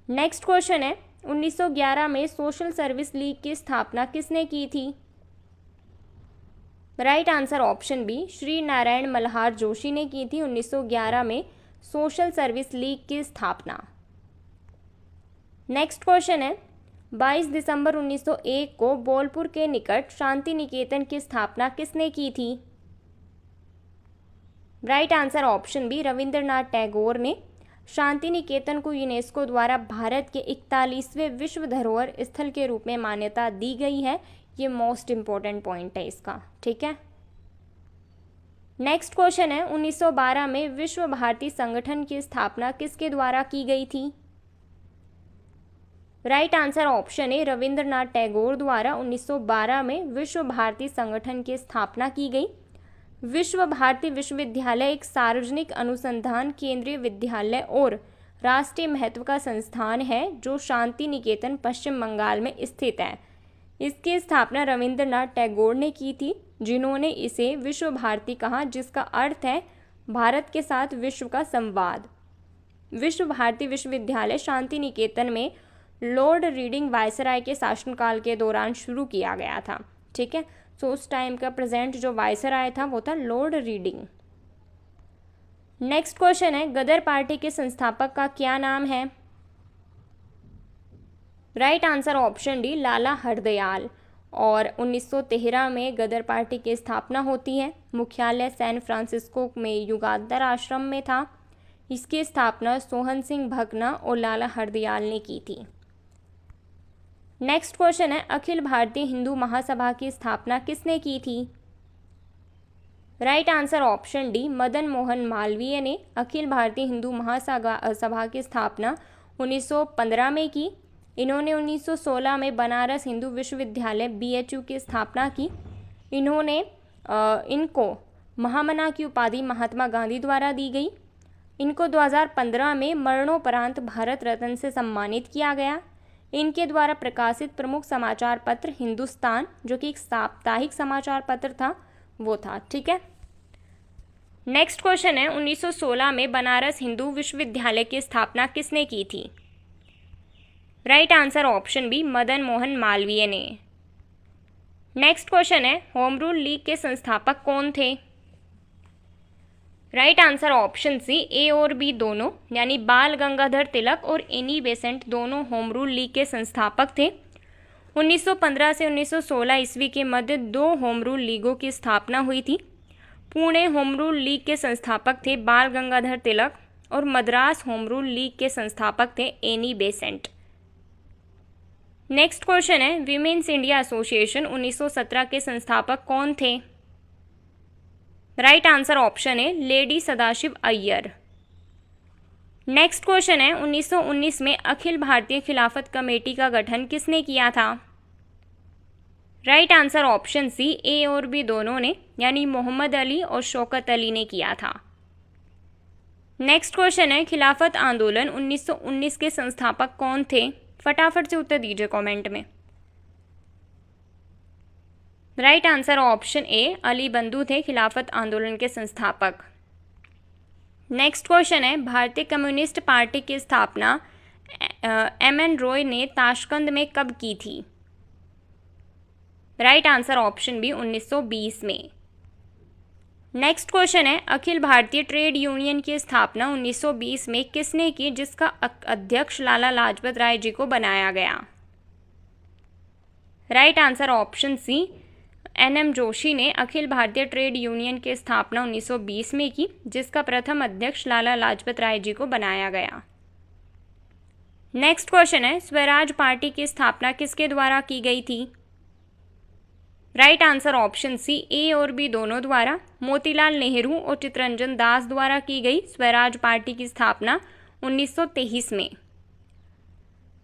नेक्स्ट क्वेश्चन है, 1911 में सोशल सर्विस लीग की स्थापना किसने की थी? Right answer option B, Shri Narayan Malhar Joshi ने की थी 1911 में सोशल सर्विस लीग की स्थापना। नेक्स्ट क्वेश्चन है, 22 दिसंबर 1901 को बोलपुर के निकट शांति निकेतन की स्थापना किसने की थी? Right answer option B, Rabindranath Tagore ने। शांति निकेतन को यूनेस्को द्वारा भारत के 41वें विश्व धरोहर स्थल के रूप में मान्यता दी गई है। ये मोस्ट इंपॉर्टेंट पॉइंट है इसका, ठीक है। नेक्स्ट क्वेश्चन है, 1912 में विश्व भारती संगठन की स्थापना किसके द्वारा की गई थी? राइट आंसर ऑप्शन ए, रविंद्रनाथ टैगोर द्वारा 1912 में विश्व भारती संगठन की स्थापना की गई। विश्व भारती विश्वविद्यालय एक सार्वजनिक अनुसंधान केंद्रीय विद्यालय और राष्ट्रीय महत्व का संस्थान है जो शांति निकेतन पश्चिम बंगाल में स्थित है। इसकी स्थापना रविंद्रनाथ टैगोर ने की थी, जिन्होंने इसे विश्व भारती कहा, जिसका अर्थ है भारत के साथ विश्व का संवाद। विश्व भारती विश्वविद्यालय शांति निकेतन में लॉर्ड रीडिंग वायसराय के शासनकाल के दौरान शुरू किया गया था, ठीक है। तो उस टाइम का प्रेजेंट जो वायसराय था वो था लॉर्ड रीडिंग। नेक्स्ट क्वेश्चन है, गदर पार्टी के संस्थापक का क्या नाम है? राइट आंसर ऑप्शन डी, लाला हरदयाल। और 1913 में गदर पार्टी की स्थापना होती है। मुख्यालय सैन फ्रांसिस्को में युगांतर आश्रम में था। इसकी स्थापना सोहन सिंह भकना और लाला हरदयाल ने की थी। नेक्स्ट क्वेश्चन है, अखिल भारतीय हिंदू महासभा की स्थापना किसने की थी? Right answer option D, Madan Mohan Malaviya ने अखिल भारतीय हिंदू महासभा की स्थापना 1915 में की। इन्होंने 1916 में बनारस हिंदू विश्वविद्यालय BHU की स्थापना की। इनको महामना की उपाधि महात्मा गांधी द्वारा दी गई। इनको 2015 में मरणोपरांत भारत रत्न से सम्मानित किया गया। इनके द्वारा प्रकाशित प्रमुख समाचार पत्र हिंदुस्तान, जो कि एक साप्ताहिक समाचार पत्र था, वो था, ठीक है। नेक्स्ट क्वेश्चन है, 1916 में बनारस हिंदू विश्वविद्यालय की स्थापना किसने की थी? Right answer option B, Madan Mohan Malaviya ने। नेक्स्ट क्वेश्चन है, होम रूल लीग के संस्थापक कौन थे? Right answer option C, A और बी दोनों, यानी बाल गंगाधर तिलक और एनी बेसेंट दोनों होम रूल लीग के संस्थापक थे। 1915 से 1916 ईस्वी के मध्य 2 होम रूल लीगों की स्थापना हुई थी। पुणे होम रूल लीग के संस्थापक थे बाल गंगाधर तिलक और मद्रास होम रूल लीग के संस्थापक थे एनी बेसेंट। नेक्स्ट क्वेश्चन है, विमेन्स इंडिया एसोसिएशन 1917 के संस्थापक कौन थे? राइट आंसर ऑप्शन है, lady Sadashiv Iyer. Next question है, 1919 में अखिल भारतीय खिलाफत कमेटी का गठन किसने किया था? Right answer option C, A और बी दोनों ने, यानी मोहम्मद अली और शौकत अली ने किया था। नेक्स्ट क्वेश्चन है, खिलाफत आंदोलन 1919 के संस्थापक कौन थे? फटाफट से उत्तर दीजिए कमेंट में। राइट आंसर ऑप्शन ए, अली बंधु थे खिलाफत आंदोलन के संस्थापक। नेक्स्ट क्वेश्चन है, भारतीय कम्युनिस्ट पार्टी की स्थापना MN रॉय ने ताशकंद में कब की थी? राइट आंसर ऑप्शन बी, 1920 में। नेक्स्ट क्वेश्चन है, अखिल भारतीय ट्रेड यूनियन की स्थापना 1920 में किसने की, जिसका अध्यक्ष लाला लाजपत राय जी को बनाया गया? Right answer option C, NM Joshi ने अखिल भारतीय ट्रेड यूनियन की स्थापना 1920 में की, जिसका प्रथम अध्यक्ष लाला लाजपत राय जी को बनाया गया। नेक्स्ट क्वेश्चन है, स्वराज पार्टी की स्थापना किसके द्वारा की गई थी? Right answer option C, A और बी दोनों द्वारा, मोतीलाल नेहरू और चित्तरंजन दास द्वारा की गई स्वराज पार्टी की स्थापना 1923 में।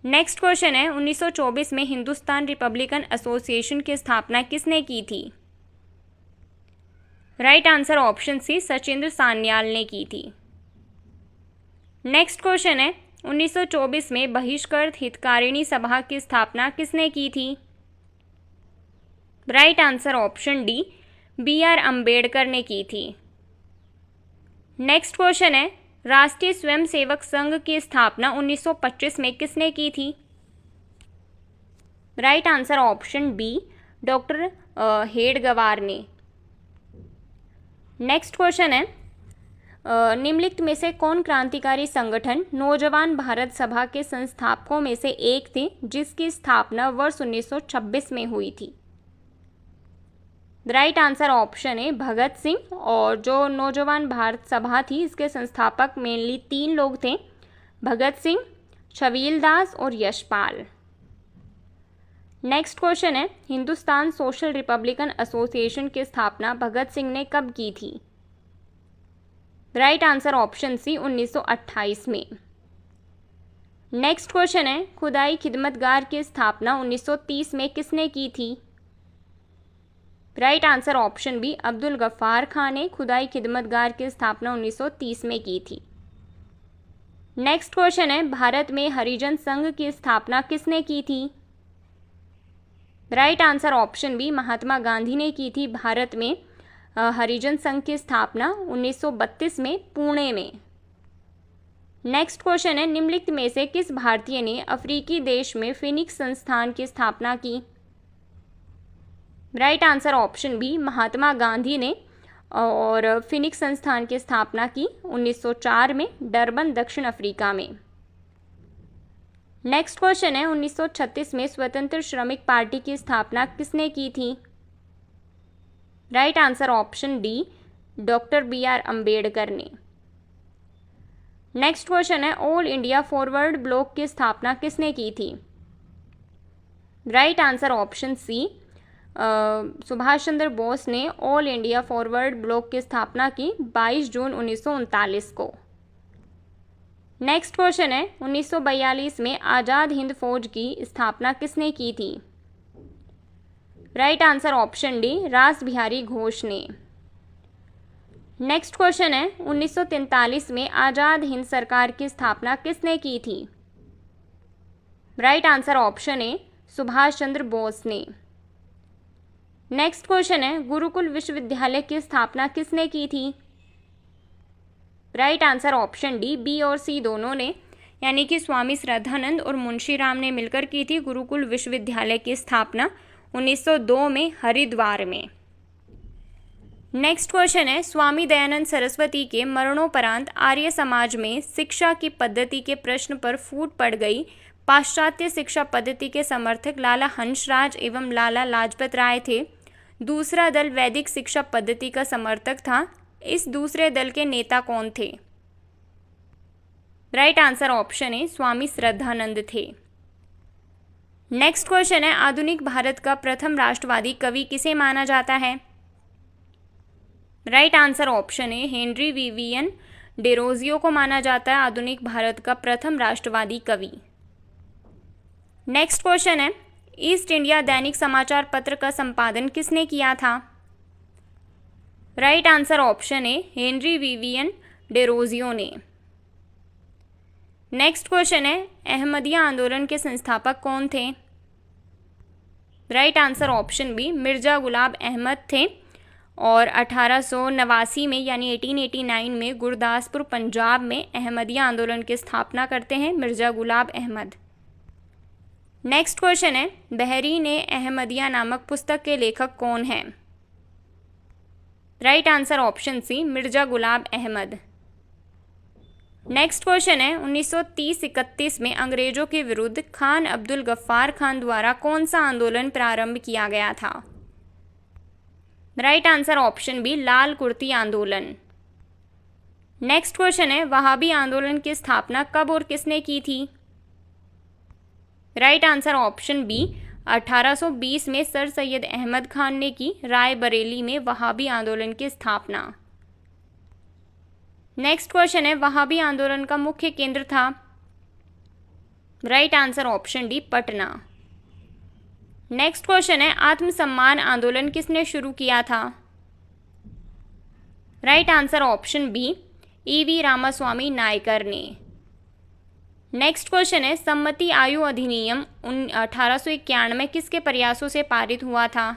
नेक्स्ट क्वेश्चन है, 1924 में हिंदुस्तान रिपब्लिकन एसोसिएशन की स्थापना किसने की थी? Right answer option C, Sachindra Sanyal ने की थी। नेक्स्ट क्वेश्चन है, 1924 में बहिष्कृत हितकारिणी सभा की स्थापना किसने की थी? Right answer option D, B.R. Ambedkar ने की थी। नेक्स्ट क्वेश्चन है, राष्ट्रीय स्वयंसेवक संघ की स्थापना 1925 में किसने की थी? Right answer option B, doctor Hedgewar ने। नेक्स्ट क्वेश्चन है, निम्नलिखित में से कौन क्रांतिकारी संगठन नौजवान भारत सभा के संस्थापकों में से एक थे जिसकी स्थापना वर्ष 1926 में हुई थी? राइट आंसर ऑप्शन है भगत सिंह। और जो नौजवान भारत सभा थी इसके संस्थापक मेनली 3 लोग थे, भगत सिंह, छबील दास और यशपाल। नेक्स्ट क्वेश्चन है, हिंदुस्तान सोशल रिपब्लिकन एसोसिएशन की स्थापना भगत सिंह ने कब की थी? राइट आंसर ऑप्शन सी, 1928 में। नेक्स्ट क्वेश्चन है, खुदाई खिदमतगार की स्थापना 1930 में किसने की थी? Right answer option B, Abdul Ghaffar Khan ने खुदाई खिदमतगार की स्थापना 1930 में की थी। नेक्स्ट क्वेश्चन है, भारत में हरिजन संघ की स्थापना किसने की थी? Right answer option B, Mahatma Gandhi ने की थी भारत में हरिजन संघ की स्थापना 1932 में पुणे में। नेक्स्ट क्वेश्चन है, निम्नलिखित में से किस भारतीय ने अफ्रीकी देश में फिनिक्स संस्थान की स्थापना की? Right answer option B, Mahatma Gandhi ने और फिनिक्स संस्थान की स्थापना की 1904 में डरबन, दक्षिण अफ्रीका में। नेक्स्ट क्वेश्चन है, 1936 में स्वतंत्र श्रमिक पार्टी की स्थापना किसने की थी? Right answer option D, doctor B.R. Ambedkar ने। नेक्स्ट क्वेश्चन है, ऑल इंडिया फॉरवर्ड ब्लॉक की स्थापना किसने की थी? Right answer option C, Subhash Chandra Bose ने ऑल इंडिया फॉरवर्ड ब्लॉक की स्थापना की 22 जून 1939 को। नेक्स्ट क्वेश्चन है, 1942 में आज़ाद हिंद फौज की स्थापना किसने की थी? राइट आंसर ऑप्शन डी, रास बिहारी घोष ने। नेक्स्ट क्वेश्चन है, 1943 में आज़ाद हिंद सरकार की स्थापना किसने की थी? Right answer option A, Subhash Chandra Bose ने। नेक्स्ट क्वेश्चन है, गुरुकुल विश्वविद्यालय की स्थापना किसने की थी? Right answer option D, B और सी दोनों ने, यानी कि स्वामी श्रद्धानंद और मुंशी राम ने मिलकर की थी गुरुकुल विश्वविद्यालय की स्थापना 1902 में हरिद्वार में। नेक्स्ट क्वेश्चन है, स्वामी दयानंद सरस्वती के मरणोपरांत आर्य समाज में शिक्षा की पद्धति के प्रश्न पर फूट पड़ गई। पाश्चात्य शिक्षा पद्धति के समर्थक लाला हंसराज एवं लाला लाजपत राय थे। दूसरा दल वैदिक शिक्षा पद्धति का समर्थक था। इस दूसरे दल के नेता कौन थे? राइट आंसर ऑप्शन है, स्वामी श्रद्धानंद थे। नेक्स्ट क्वेश्चन है, आधुनिक भारत का प्रथम राष्ट्रवादी कवि किसे माना जाता है? राइट आंसर ऑप्शन है, हेनरी विवियन डेरोजियो को माना जाता है आधुनिक भारत का प्रथम राष्ट्रवादी कवि। नेक्स्ट क्वेश्चन है, ईस्ट इंडिया दैनिक समाचार पत्र का संपादन किसने किया था? राइट आंसर ऑप्शन है, हेनरी विवियन डेरोजियो ने। नेक्स्ट क्वेश्चन है, अहमदिया आंदोलन के संस्थापक कौन थे? Right answer option B, Mirza गुलाब अहमद थे और 1889 में यानी 1889 में गुरदासपुर पंजाब में अहमदिया आंदोलन की स्थापना करते हैं मिर्जा गुलाब अहमद। नेक्स्ट क्वेश्चन है, बहरीन अहमदिया नामक पुस्तक के लेखक कौन हैं? Right answer option C, Mirza गुलाब अहमद। नेक्स्ट क्वेश्चन है, 1930-31 में अंग्रेजों के विरुद्ध खान अब्दुल गफ्फार खान द्वारा कौन सा आंदोलन प्रारंभ किया गया था? राइट आंसर ऑप्शन बी, लाल कुर्ती आंदोलन। नेक्स्ट क्वेश्चन है, वहाबी आंदोलन की स्थापना कब और किसने की थी? राइट आंसर ऑप्शन बी, 1820 में सर सैयद अहमद खान ने की रायबरेली में वहाबी आंदोलन की स्थापना। नेक्स्ट क्वेश्चन है, वहाबी आंदोलन का मुख्य केंद्र था? Right answer option D, Patna. Next question है, आत्मसम्मान आंदोलन किसने शुरू किया था? Right answer option B, E.V. Ramaswamy Naicker ने। नेक्स्ट क्वेश्चन है, सम्मति आयु अधिनियम 1891 किसके प्रयासों से पारित हुआ था?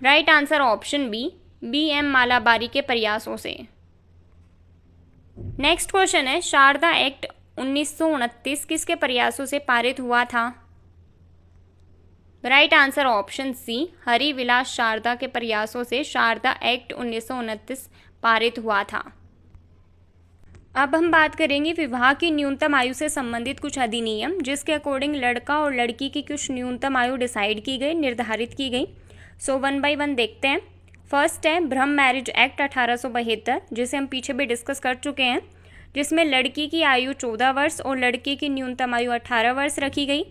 Right answer option B M Malabari के प्रयासों से। नेक्स्ट क्वेश्चन है, शारदा एक्ट 1929 किसके प्रयासों से पारित हुआ था? Right answer option C, Harbilas Sarda के प्रयासों से शारदा एक्ट 1929 पारित हुआ था। अब हम बात करेंगे विवाह की न्यूनतम आयु से संबंधित कुछ अधिनियम, जिसके अकॉर्डिंग लड़का और लड़की की कुछ न्यूनतम आयु डिसाइड की गई, निर्धारित की गई। सो वन बाय वन देखते हैं। फर्स्ट है ब्रह्म मैरिज एक्ट 1872, जिसे हम पीछे भी डिस्कस कर चुके हैं, जिसमें लड़की की आयु 14 वर्ष और लड़के की न्यूनतम आयु 18 वर्ष रखी गई।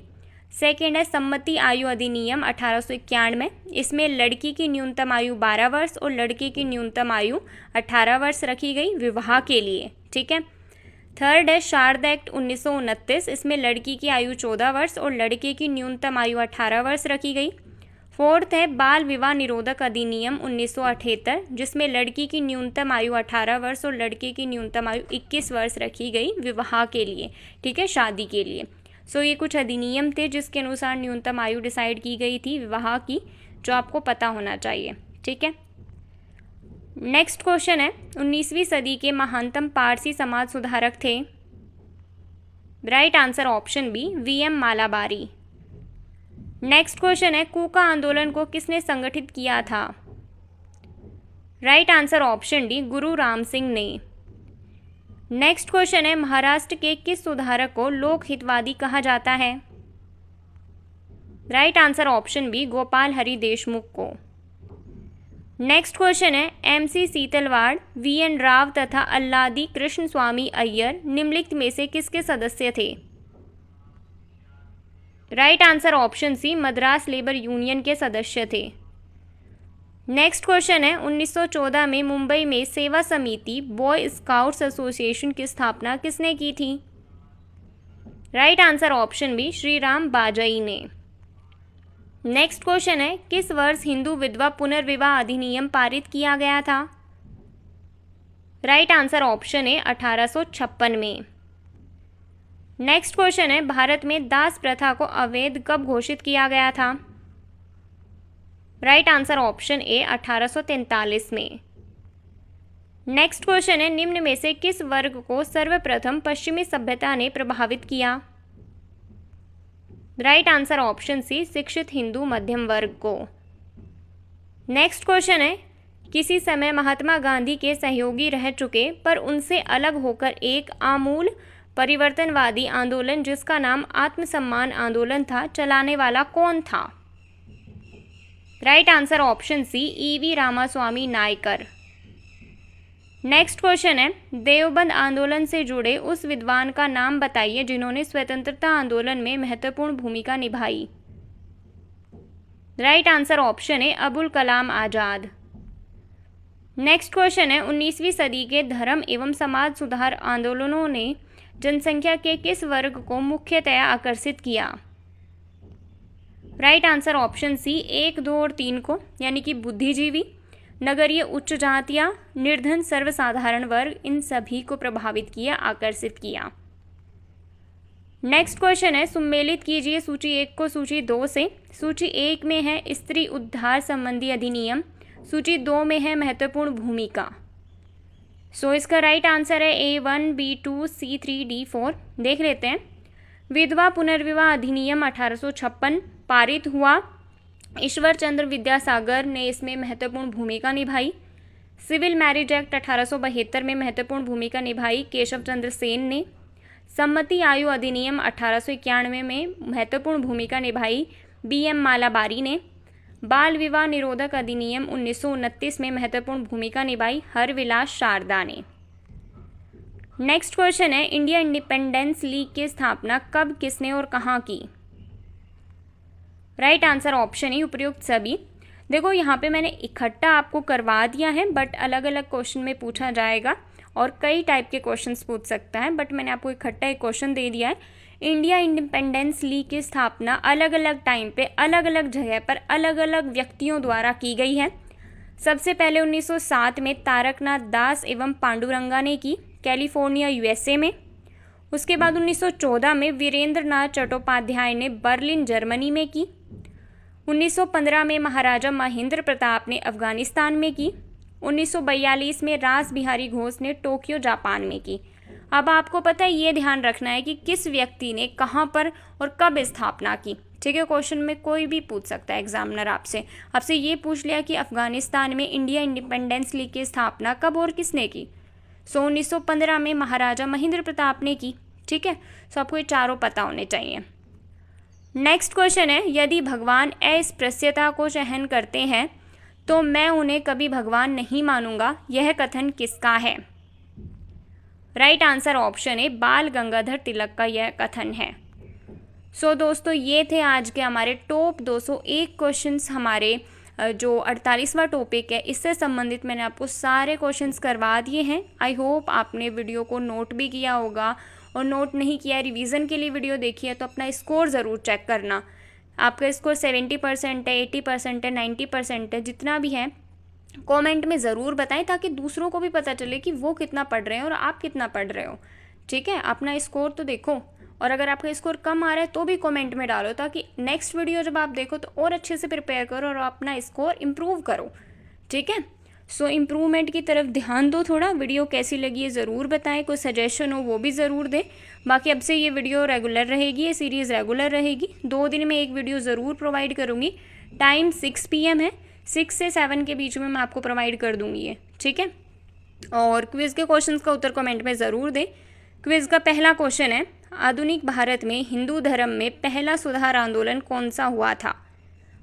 सेकेंड है सम्मति आयु अधिनियम 1891, इसमें लड़की की न्यूनतम आयु 12 वर्ष और लड़के की न्यूनतम आयु 18 वर्ष रखी गई विवाह के लिए, ठीक है। थर्ड है शारदा एक्ट 1929, इसमें लड़की की आयु 14 वर्ष और लड़के की न्यूनतम आयु 18 वर्ष रखी गई। फोर्थ है बाल विवाह निरोधक अधिनियम 1978, जिसमें लड़की की न्यूनतम आयु 18 वर्ष और लड़के की न्यूनतम आयु 21 वर्ष रखी गई विवाह के लिए, ठीक है, शादी के लिए। सो ये कुछ अधिनियम थे जिसके अनुसार न्यूनतम आयु डिसाइड की गई थी विवाह की, जो आपको पता होना चाहिए, ठीक है। नेक्स्ट क्वेश्चन है, 19वीं सदी के महानतम पारसी समाज सुधारक थे? Right answer option B M Malabari. Next question है, कूका आंदोलन को किसने संगठित किया था? राइट आंसर ऑप्शन डी, गुरु राम सिंह ने। नेक्स्ट क्वेश्चन है, महाराष्ट्र के किस सुधारक को लोक हितवादी कहा जाता है? Right answer option B, Gopal Hari Deshmukh को। नेक्स्ट क्वेश्चन है, MC सीतलवाड़, VN राव तथा अल्लादी कृष्ण स्वामी अय्यर निम्नलिखित में से किसके सदस्य थे? Right answer option C, Madras labour union के सदस्य थे। नेक्स्ट क्वेश्चन है, 1914 में मुंबई में सेवा समिति बॉय स्काउट्स एसोसिएशन की स्थापना किसने की थी? Right answer option B, Shri Ram बाजई ने। नेक्स्ट क्वेश्चन है, किस वर्ष हिंदू विधवा पुनर्विवाह अधिनियम पारित किया गया था? राइट आंसर ऑप्शन ए, 1856 में। नेक्स्ट क्वेश्चन है, भारत में दास प्रथा को अवैध कब घोषित किया गया था? राइट आंसर ऑप्शन ए, 1843 में। नेक्स्ट क्वेश्चन है, निम्न में से किस वर्ग को सर्वप्रथम पश्चिमी सभ्यता ने प्रभावित किया? राइट आंसर ऑप्शन सी, शिक्षित हिंदू मध्यम वर्ग को। नेक्स्ट क्वेश्चन है, किसी समय महात्मा गांधी के सहयोगी रह चुके पर उनसे अलग होकर एक आमूल परिवर्तनवादी आंदोलन जिसका नाम आत्मसम्मान आंदोलन था, चलाने वाला कौन था? Right answer option C, EV Ramaswamy Naicker. Next question है, देवबंद आंदोलन से जुड़े उस विद्वान का नाम बताइए जिन्होंने स्वतंत्रता आंदोलन में महत्वपूर्ण भूमिका निभाई। राइट आंसर ऑप्शन है, अबुल कलाम आजाद। नेक्स्ट क्वेश्चन है, 19वीं सदी के धर्म एवं समाज सुधार आंदोलनों ने जनसंख्या के किस वर्ग को मुख्यतया आकर्षित किया? राइट आंसर ऑप्शन सी, 1, 2 और 3 को, यानी कि बुद्धिजीवी, नगरीय उच्च जातियां, निर्धन सर्वसाधारण वर्ग, इन सभी को प्रभावित किया, आकर्षित किया। नेक्स्ट क्वेश्चन है, सुमेलित कीजिए सूची 1 को सूची 2 से। सूची 1 में है स्त्री उद्धार संबंधी अधिनियम, सूची 2 में है महत्वपूर्ण भूमिका। सो इसका राइट आंसर है A1, B2, C3, D4। देख लेते हैं। विधवा पुनर्विवाह अधिनियम 1856 पारित हुआ, ईश्वर चंद्र विद्यासागर ने इसमें महत्वपूर्ण भूमिका निभाई। सिविल मैरिज एक्ट 1872 में महत्वपूर्ण भूमिका निभाई केशव चंद्र सेन ने। सम्मति आयु अधिनियम 1891 में महत्वपूर्ण भूमिका निभाई BM मालाबारी ने। बाल विवाह निरोधक अधिनियम 1929 में महत्वपूर्ण भूमिका निभाई हरविलास शारदा ने। नेक्स्ट क्वेश्चन है, इंडिया इंडिपेंडेंस लीग की स्थापना कब, किसने और कहाँ की? राइट आंसर ऑप्शन ई, उपयुक्त सभी। देखो यहाँ पे मैंने इकट्ठा आपको करवा दिया है, बट अलग अलग क्वेश्चन में पूछा जाएगा और कई टाइप के क्वेश्चंस पूछ सकता है, बट मैंने आपको इकट्ठा एक क्वेश्चन दे दिया है। इंडिया इंडिपेंडेंस लीग की स्थापना अलग अलग टाइम पे अलग अलग जगह पर अलग अलग व्यक्तियों द्वारा की गई है। सबसे पहले 1907 में तारकनाथ दास एवं पांडुरंगा ने की, कैलिफोर्निया USA में। उसके बाद 1914 में वीरेंद्र नाथ चट्टोपाध्याय ने बर्लिन जर्मनी में की। 1915 में महाराजा महेंद्र प्रताप ने अफगानिस्तान में की। 1942 में रास बिहारी घोष ने टोक्यो जापान में की। अब आपको पता है, ये ध्यान रखना है कि किस व्यक्ति ने कहाँ पर और कब स्थापना की। ठीक है, क्वेश्चन में कोई भी पूछ सकता है एग्जामिनर आपसे ये पूछ लिया कि अफगानिस्तान में इंडिया इंडिपेंडेंस लीग की स्थापना कब और किसने की। 1915 में महाराजा महेंद्र प्रताप ने की। ठीक है, सो आपको ये चारों पता होने चाहिए। नेक्स्ट क्वेश्चन है, यदि भगवान अस्पृश्यता को सहन करते हैं तो मैं उन्हें कभी भगवान नहीं मानूंगा, यह कथन किसका है। राइट आंसर ऑप्शन है बाल गंगाधर तिलक का यह कथन है। सो दोस्तों, ये थे आज के हमारे टॉप 201 क्वेश्चंस। हमारे जो 48वां टॉपिक है इससे संबंधित मैंने आपको सारे क्वेश्चंस करवा दिए हैं। आई होप आपने वीडियो को नोट भी किया होगा, और नोट नहीं किया, रिवीजन के लिए वीडियो देखी है तो अपना स्कोर ज़रूर चेक करना। आपका स्कोर 70% है, 80% है, 90% है, जितना भी है कमेंट में ज़रूर बताएं ताकि दूसरों को भी पता चले कि वो कितना पढ़ रहे हैं और आप कितना पढ़ रहे हो। ठीक है, अपना स्कोर तो देखो, और अगर आपका स्कोर कम आ रहा है तो भी कमेंट में डालो ताकि नेक्स्ट वीडियो जब आप देखो तो और अच्छे से प्रिपेयर करो और अपना स्कोर इम्प्रूव करो। ठीक है, सो इम्प्रूवमेंट की तरफ ध्यान दो थोड़ा। वीडियो कैसी लगी है ज़रूर बताएं, कोई सजेशन हो वो भी ज़रूर दें। बाकी अब से ये वीडियो रेगुलर रहेगी, ये सीरीज़ रेगुलर रहेगी। 2 दिन में एक वीडियो ज़रूर प्रोवाइड करूँगी। टाइम 6 PM है, 6 से 7 के बीच में मैं आपको प्रोवाइड कर दूँगी ये। ठीक है, और क्विज़ के क्वेश्चंस का उत्तर कमेंट में ज़रूर दें। क्विज़ का पहला क्वेश्चन है, आधुनिक भारत में हिंदू धर्म में पहला सुधार आंदोलन कौन सा हुआ था।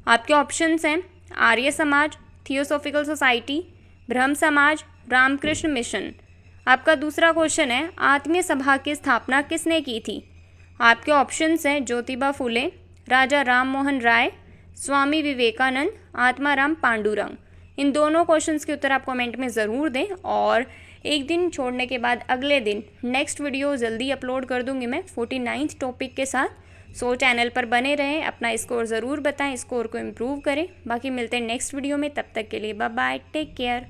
आपके ऑप्शंस हैं आर्य समाज, थियोसॉफिकल सोसाइटी, ब्रह्म समाज, रामकृष्ण मिशन। आपका दूसरा क्वेश्चन है, आत्मीय सभा की स्थापना किसने की थी। आपके ऑप्शंस हैं ज्योतिबा फुले, राजा राम मोहन राय, स्वामी विवेकानंद, आत्माराम पांडुरंग। इन दोनों क्वेश्चंस के उत्तर आप कमेंट में ज़रूर दें, और एक दिन छोड़ने के बाद अगले दिन नेक्स्ट वीडियो जल्दी अपलोड कर दूंगी मैं 49th टॉपिक के साथ। सो चैनल पर बने रहें, अपना स्कोर ज़रूर बताएं, स्कोर को इम्प्रूव करें। बाकी मिलते हैं नेक्स्ट वीडियो में, तब तक के लिए बाय बाय, टेक केयर।